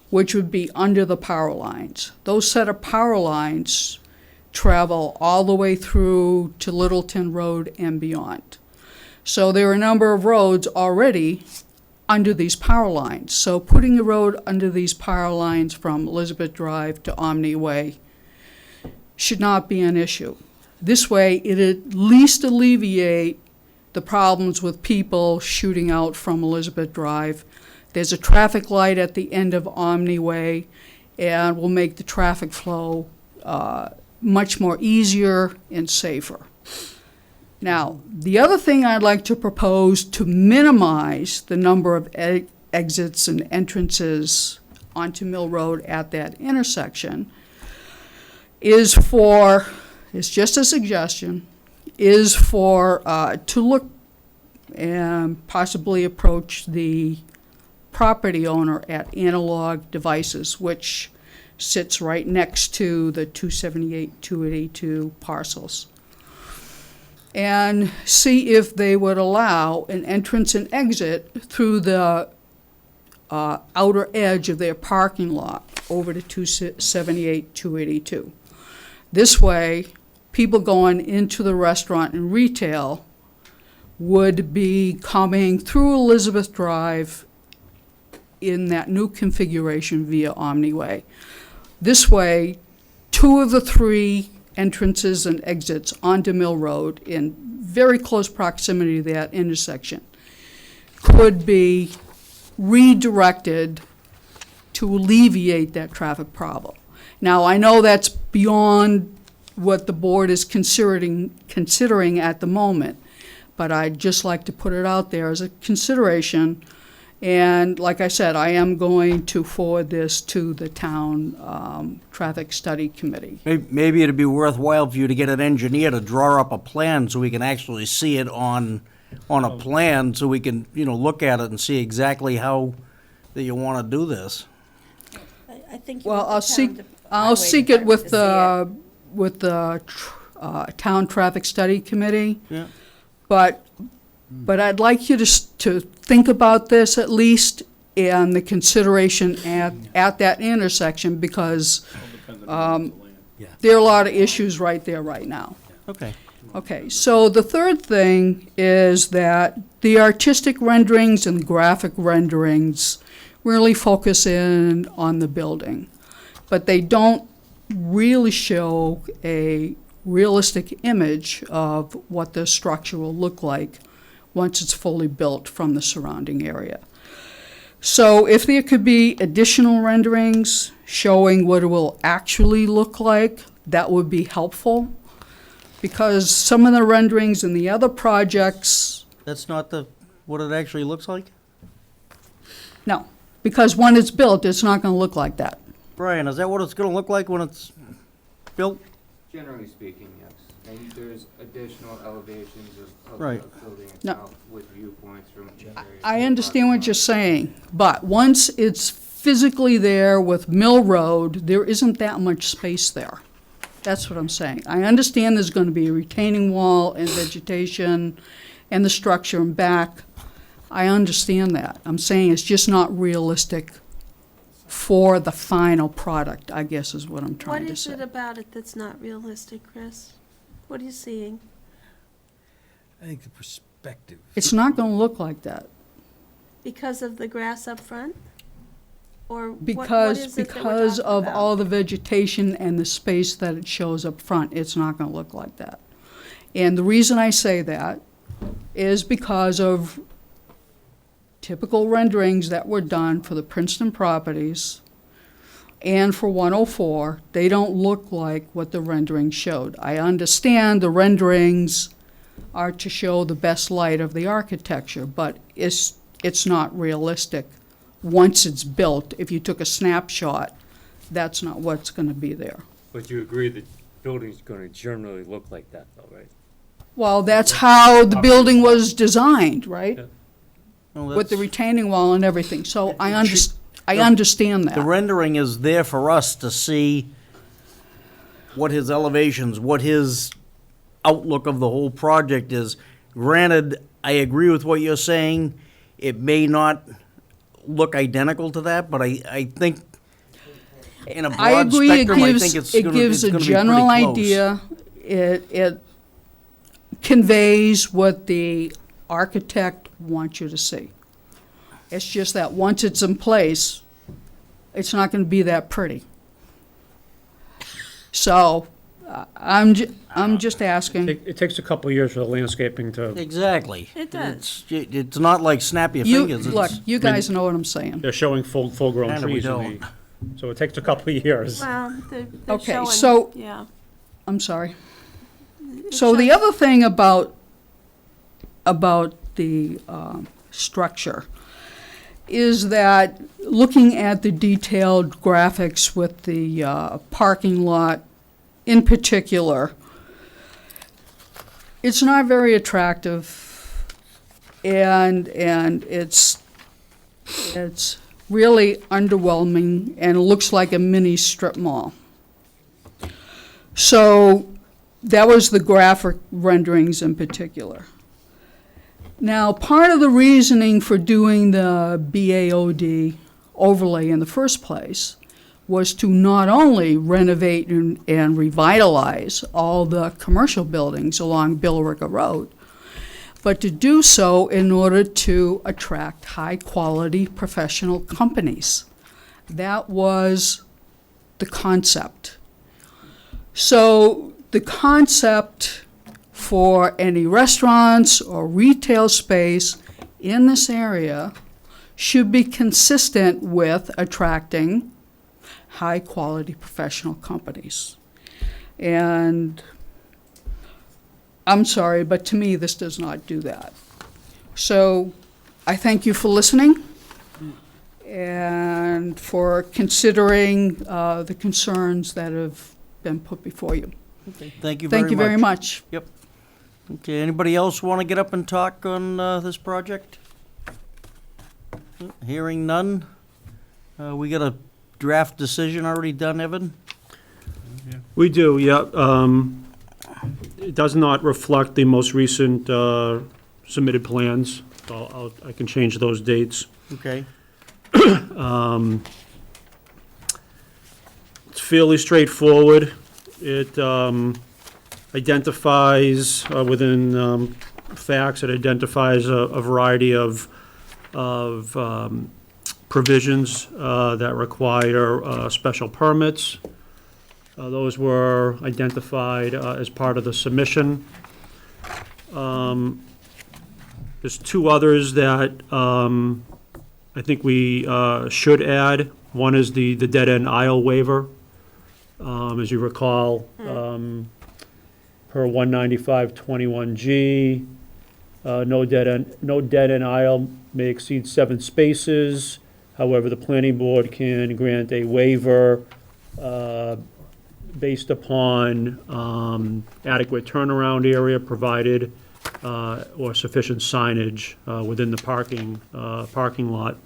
which would be under the power lines. Those set of power lines travel all the way through to Littleton Road and beyond. So there are a number of roads already under these power lines. So putting a road under these power lines from Elizabeth Drive to Omni Way should not be an issue. This way, it at least alleviate the problems with people shooting out from Elizabeth Drive. There's a traffic light at the end of Omni Way, and will make the traffic flow much more easier and safer. Now, the other thing I'd like to propose to minimize the number of exits and entrances onto Mill Road at that intersection is just a suggestion, is to look and possibly approach the property owner at Analog Devices, which sits right next to the 278, 282 parcels, and see if they would allow an entrance and exit through the outer edge of their parking lot over to 278, 282. This way, people going into the restaurant and retail would be coming through Elizabeth Drive in that new configuration via Omni Way. This way, 2 of the 3 entrances and exits onto Mill Road in very close proximity to that intersection could be redirected to alleviate that traffic problem. Now, I know that's beyond what the board is considering at the moment, but I'd just like to put it out there as a consideration. And like I said, I am going to forward this to the town traffic study committee. Maybe it'd be worthwhile for you to get an engineer to draw up a plan so we can actually see it on a plan, so we can, look at it and see exactly how that you want to do this. I think. Well, I'll seek it with the town traffic study committee. Yeah. But I'd like you to think about this at least, and the consideration at that intersection, because there are a lot of issues right there right now. Okay. Okay, so the third thing is that the artistic renderings and graphic renderings really focus in on the building, but they don't really show a realistic image of what the structure will look like once it's fully built from the surrounding area. So if there could be additional renderings showing what it will actually look like, that would be helpful, because some of the renderings in the other projects... That's not what it actually looks like? No, because when it's built, it's not going to look like that. Brian, is that what it's going to look like when it's built? Generally speaking, yes. And there's additional elevations of Right. the building No. itself with viewpoints from various I understand what you're saying, but once it's physically there with Mill Road, there isn't that much space there. That's what I'm saying. I understand there's gonna be a retaining wall and vegetation and the structure in back. I understand that. I'm saying it's just not realistic for the final product, I guess is what I'm What trying to is say. it about it that's not realistic, Chris? What are you seeing? I think the perspective. It's not gonna look like that. Because of the grass up front? Or what Because, is it that we're because talking of about? all the vegetation and the space that it shows up front, it's not gonna look like that. And the reason I say that is because of typical renderings that were done for the Princeton properties and for 104, they don't look like what the renderings showed. I understand the renderings are to show the best light of the architecture, but it's not realistic. Once it's built, if you took a snapshot, that's not what's gonna be there. But you agree the building's gonna generally look like that though, right? Well, that's how the building was designed, right? Yeah. Well, With the that's- retaining wall and everything, so I should- understand The that. rendering is there for us to see what his elevations, what his outlook of the whole project is. Granted, I agree with what you're saying. It may not look identical to that, but I think in a I broad agree, spectrum, I think it's it gonna gives it's a gonna be general pretty close. idea. It conveys what the architect wants you to see. It's just that once it's in place, it's not gonna be that pretty. So, I'm just asking. It takes a couple of years for the landscaping to, Exactly. It does. It's not like snap your You, fingers. look, It's- you guys know what I'm saying. they're showing full-grown Kinda we trees in don't. the, so it takes a couple of years. Well, they're Okay, showing, so- yeah. I'm sorry. It So the shows- other thing about the structure is that looking at the detailed graphics with the parking lot in particular, it's not very attractive, and it's really underwhelming, and it looks like a mini strip mall. So that was the graphic renderings in particular. Now, part of the reasoning for doing the BAOD overlay in the first place was to not only renovate and revitalize all the commercial buildings along Billerica Road, but to do so in order to attract high-quality professional companies. That was the concept. So the concept for any restaurants or retail space in this area should be consistent with attracting high-quality professional companies. And I'm sorry, but to me, this does not do that. So I thank you for listening and for considering the concerns that have been put before you. Thank you very much. Thank you very much. Yep. Okay, anybody else want to get up and talk on this project? Hearing none. We got a draft decision already done, Evan? We do, yeah. It does not reflect the most recent submitted plans. I can change those dates. Okay. It's fairly straightforward. It identifies, within facts, it identifies a variety of provisions that require special permits. Those were identified as part of the submission. There's two others that I think we should add. One is the dead-end aisle waiver. As you recall, per 195-21G, no dead-end aisle may exceed 7 spaces. However, the planning board can grant a waiver based upon adequate turnaround area provided or sufficient signage within the parking lot.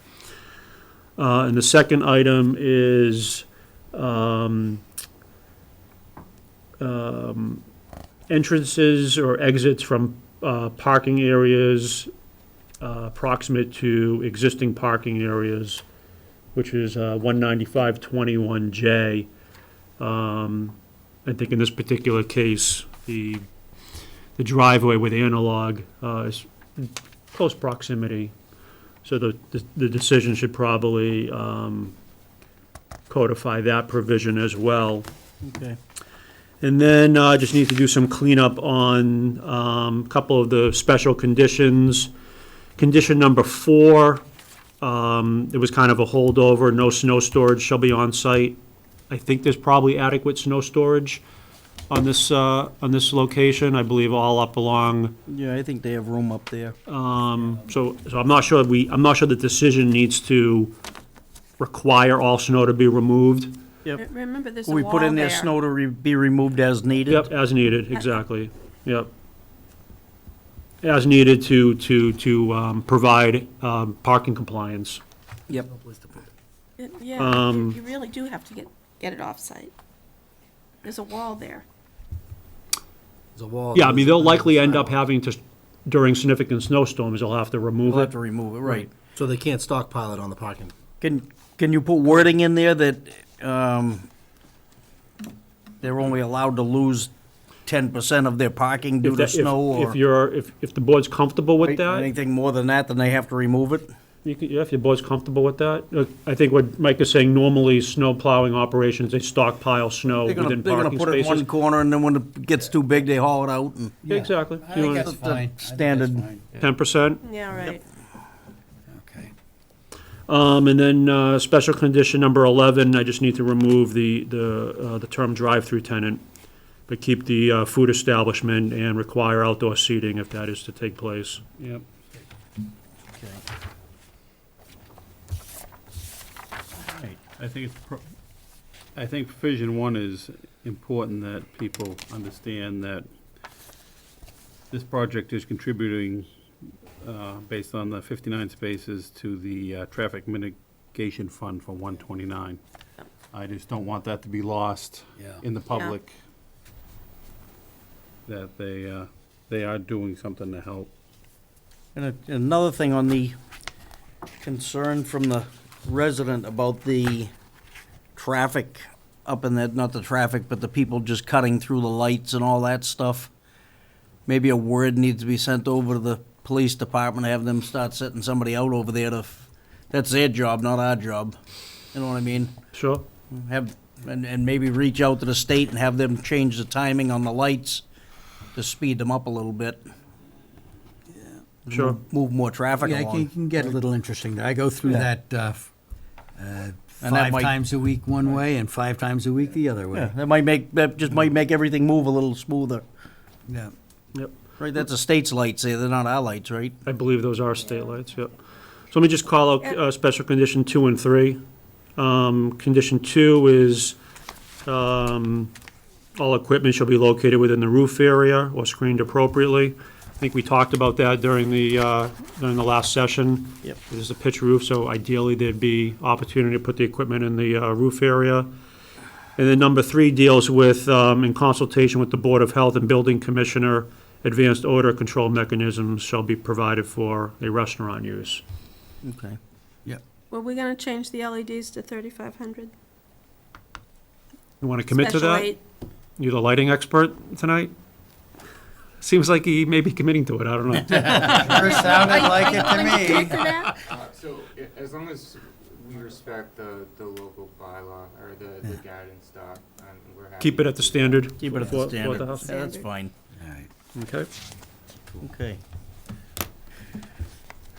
And the second item is entrances or exits from parking areas proximate to existing parking areas, which is 195-21J. I think in this particular case, the driveway with analog is close proximity. So the decision should probably codify that provision as well. Okay. And then I just need to do some cleanup on a couple of the special conditions. Condition number 4, it was kind of a holdover, no snow storage shall be on site. I think there's probably adequate snow storage on this location, I believe all up along. Yeah, I think they have room up there. So I'm not sure the decision needs to require all snow to be removed. Yep. Remember, there's a We wall put in there there. snow to be removed as needed. Yep, as needed, exactly, yep. As needed to provide parking compliance. Yep. Yeah, you really do have to get it off-site. There's a wall there. There's a wall. Yeah, I mean, they'll likely end up having to, during significant snowstorms, they'll have to remove We'll have it. to remove it, right. So they can't stockpile it on the parking. Can you put wording in there that they're only allowed to lose 10% of their parking due If to that- snow or if the board's comfortable with that, anything more than that, then they have to remove it? yeah, if your board's comfortable with that. I think what Mike is saying, normally snow plowing operations, they stockpile snow They're within gonna parking put it in one spaces. corner, and then when it gets too big, they haul it out and. Yeah, exactly. I think that's fine. I think that's standard fine. 10%. Yeah, right. Okay. And then special condition number 11, I just need to remove the term drive-through tenant, but keep the food establishment and require outdoor seating if that is to take place. Yep. I think provision 1 is important, that people understand that this project is contributing, based on the 59 spaces, to the traffic mitigation fund for 129. I just don't want that to be lost Yeah. in the public, that they are doing something to help. And another thing on the concern from the resident about the traffic up in that, not the traffic, but the people just cutting through the lights and all that stuff. Maybe a word needs to be sent over to the police department, have them start setting somebody out over there to, that's their job, not our job. You know what I mean? Sure. And maybe reach out to the state and have them change the timing on the lights to speed them up a little bit. Sure. Move more traffic Yeah, it along. can get a little interesting. I go through that that 5 might- times a week one way and 5 times a week the other way. Yeah, that just might make everything move a little smoother. Yeah. Yep. Right, that's the state's lights there, they're not our lights, right? I believe those are state lights, yep. So let me just call out special condition 2 and 3. Condition 2 is all equipment shall be located within the roof area or screened appropriately. I think we talked about that during the last session. Yep. This is a pitch roof, so ideally there'd be opportunity to put the equipment in the roof area. And then number 3 deals with, in consultation with the Board of Health and Building Commissioner, advanced odor control mechanisms shall be provided for a restaurant use. Okay. Were we gonna change the LEDs to 3,500? You want to commit to Special that? rate? You're the lighting expert tonight? Seems like he may be committing to it, I don't know. Sure sounded like it to me. So, as long as we respect the local bylaw or the guidance doc, we're happy. Keep it at the standard? Keep it at for- the for standard. house? Yeah, that's fine. Okay. Okay.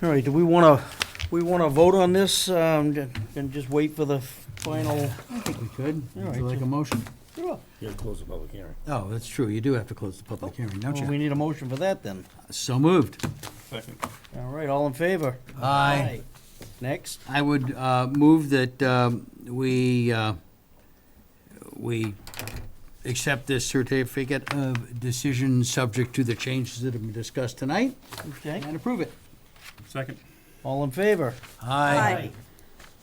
All right, do we wanna vote on this, and just wait for the final? I think we could. All Would right, you like a motion? Sure. You gotta close the public hearing. Oh, that's true. You do have to close the public hearing, don't Well, we you? need a motion for that then. So moved. Second. All right, all in favor? Aye. Next? I would move that we accept this certificate of decision subject to the changes that have been discussed tonight Okay. and approve it. Second. All in favor? Aye.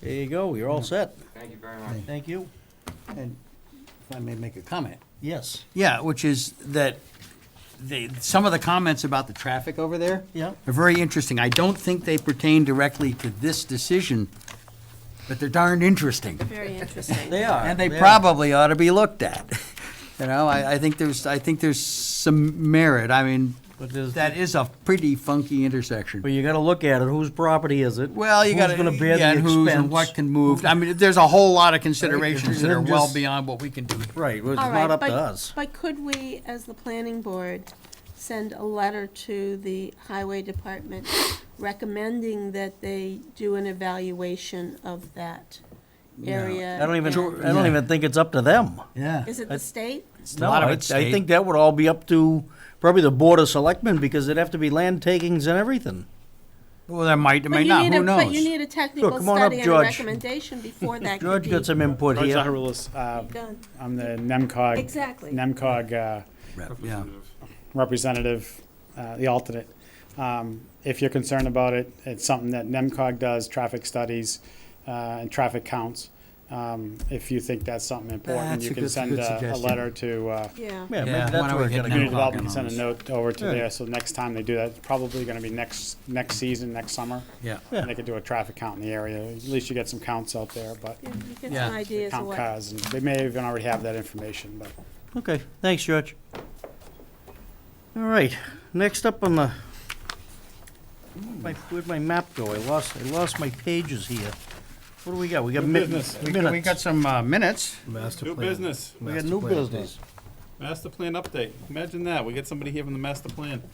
There you go, you're all set. Thank you very much. Thank you. And if I may make a comment, Yes. Yeah, which is that some of the comments about the traffic over there Yeah. are very interesting. I don't think they pertain directly to this decision, but they're darn interesting. Very interesting. They are. And they are. probably ought to be looked at. You know, I think there's some merit. I mean, But there's, that is a pretty funky intersection. but you gotta look at it, whose property is it? Well, you got to, Who's gonna bear the and who's and expense? what can move. I mean, there's a whole lot of considerations that are Then well just- beyond what we can do. Right, well, it's All not right, up to but- us. But could we, as the planning board, send a letter to the highway department recommending that they do an evaluation of that area? I don't even, Sure, I don't yeah. even think it's up to them. Yeah. Is it the state? No, lot of I it's I state. think that would all be up to probably the Board of Selectmen, because it'd have to be land takings and everything. Well, there might, there But may you not, need who a- But you knows? need a technical come on up, study and a George. recommendation before that could George be got some input George here. Zaharoulis, done. I'm the NEMCOG. Exactly. NEMCOG Yeah. representative, the alternate. If you're concerned about it, it's something that NEMCOG does, traffic studies and traffic counts. If you think that's something important, That's you a can good- send good a suggestion. letter to Yeah. Yeah, Yeah, maybe why that's don't where we it get gotta NEMCOG community go. development, on send a those. note over to Yeah. there, so next time they do that, it's probably gonna be next season, next summer. Yeah. Yeah. And they could do a traffic count in the area, at least you get some counts out there, but Yeah, you get Yeah. some ideas of count what. cars, and they may even already have that information, but. Okay, thanks, George. All right, next up on the, where'd my map go? I lost my pages here. What do we got? We got New minutes. business. We got some minutes. Master New plan. business. We got Master new plan business. Master plan update. Imagine that. We get somebody here from the master plan.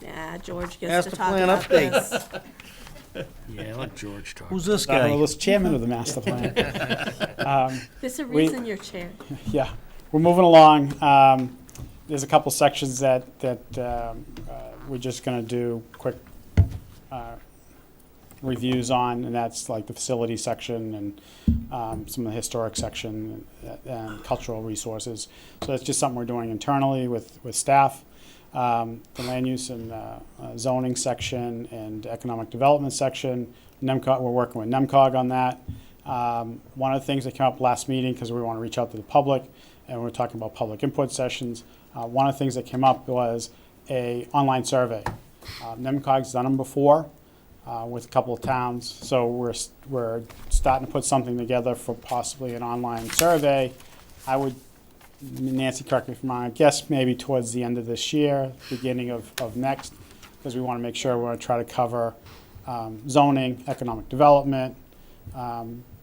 Yeah, George gets Master to talk plan about update. this. Yeah, let George talk. Who's this guy? Zaharoulis, chairman of the master plan. There's a We- reason you're chair. Yeah, we're moving along. There's a couple sections that we're just gonna do quick reviews on, and that's like the facility section and some of the historic section and cultural resources. So that's just something we're doing internally with staff. The land use and zoning section and economic development section, NEMCOG, we're working with NEMCOG on that. One of the things that came up last meeting, because we want to reach out to the public, and we're talking about public input sessions, one of the things that came up was a online survey. NEMCOG's done them before with a couple of towns, so we're starting to put something together for possibly an online survey. I would, Nancy, correct me if I'm wrong, I guess maybe towards the end of this year, beginning of next, because we want to make sure we want to try to cover zoning, economic development,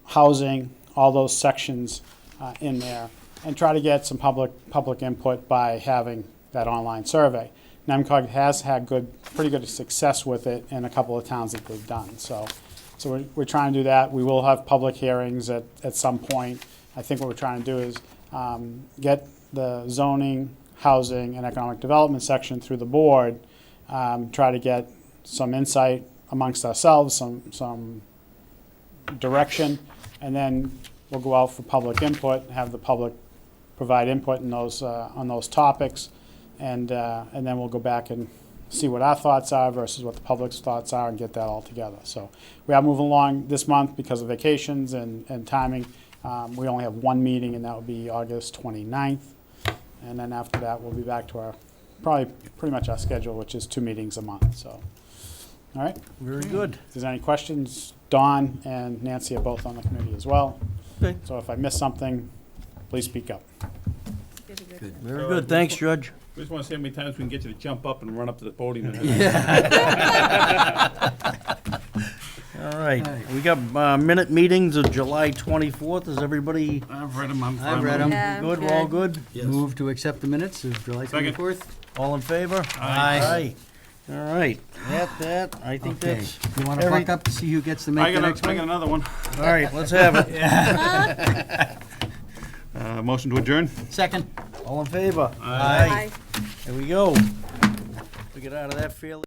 housing, all those sections in there, and try to get some public input by having that online survey. NEMCOG has had pretty good success with it in a couple of towns that they've done. So we're trying to do that. We will have public hearings at some point. I think what we're trying to do is get the zoning, housing, and economic development section through the board, try to get some insight amongst ourselves, some direction, and then we'll go out for public input, have the public provide input in those, on those topics, and then we'll go back and see what our thoughts are versus what the public's thoughts are and get that all together. So we are moving along this month because of vacations and timing. We only have one meeting, and that will be August 29th. And then after that, we'll be back to our, probably pretty much our schedule, which is 2 meetings a month, so. All right, Very good. if there's any questions, Dawn and Nancy are both on the committee as well. Okay. So if I miss something, please speak up. Very good, thanks, George. We just want to see how many times we can get you to jump up and run up to the podium. All right, we got minute meetings of July 24th. Is everybody I've read them. I'm fine. I've read with 'em. Yeah, good? We're all good? Yes. Move to accept the minutes of July Second. 24th. All in favor? Aye. All right, that, I think Okay. that's, You want to every- buck up to see who gets to I make the got next I got one? another one. all right, let's have it. Motion to adjourn? Second. All in favor? Aye. There we go. We get out of that fairly.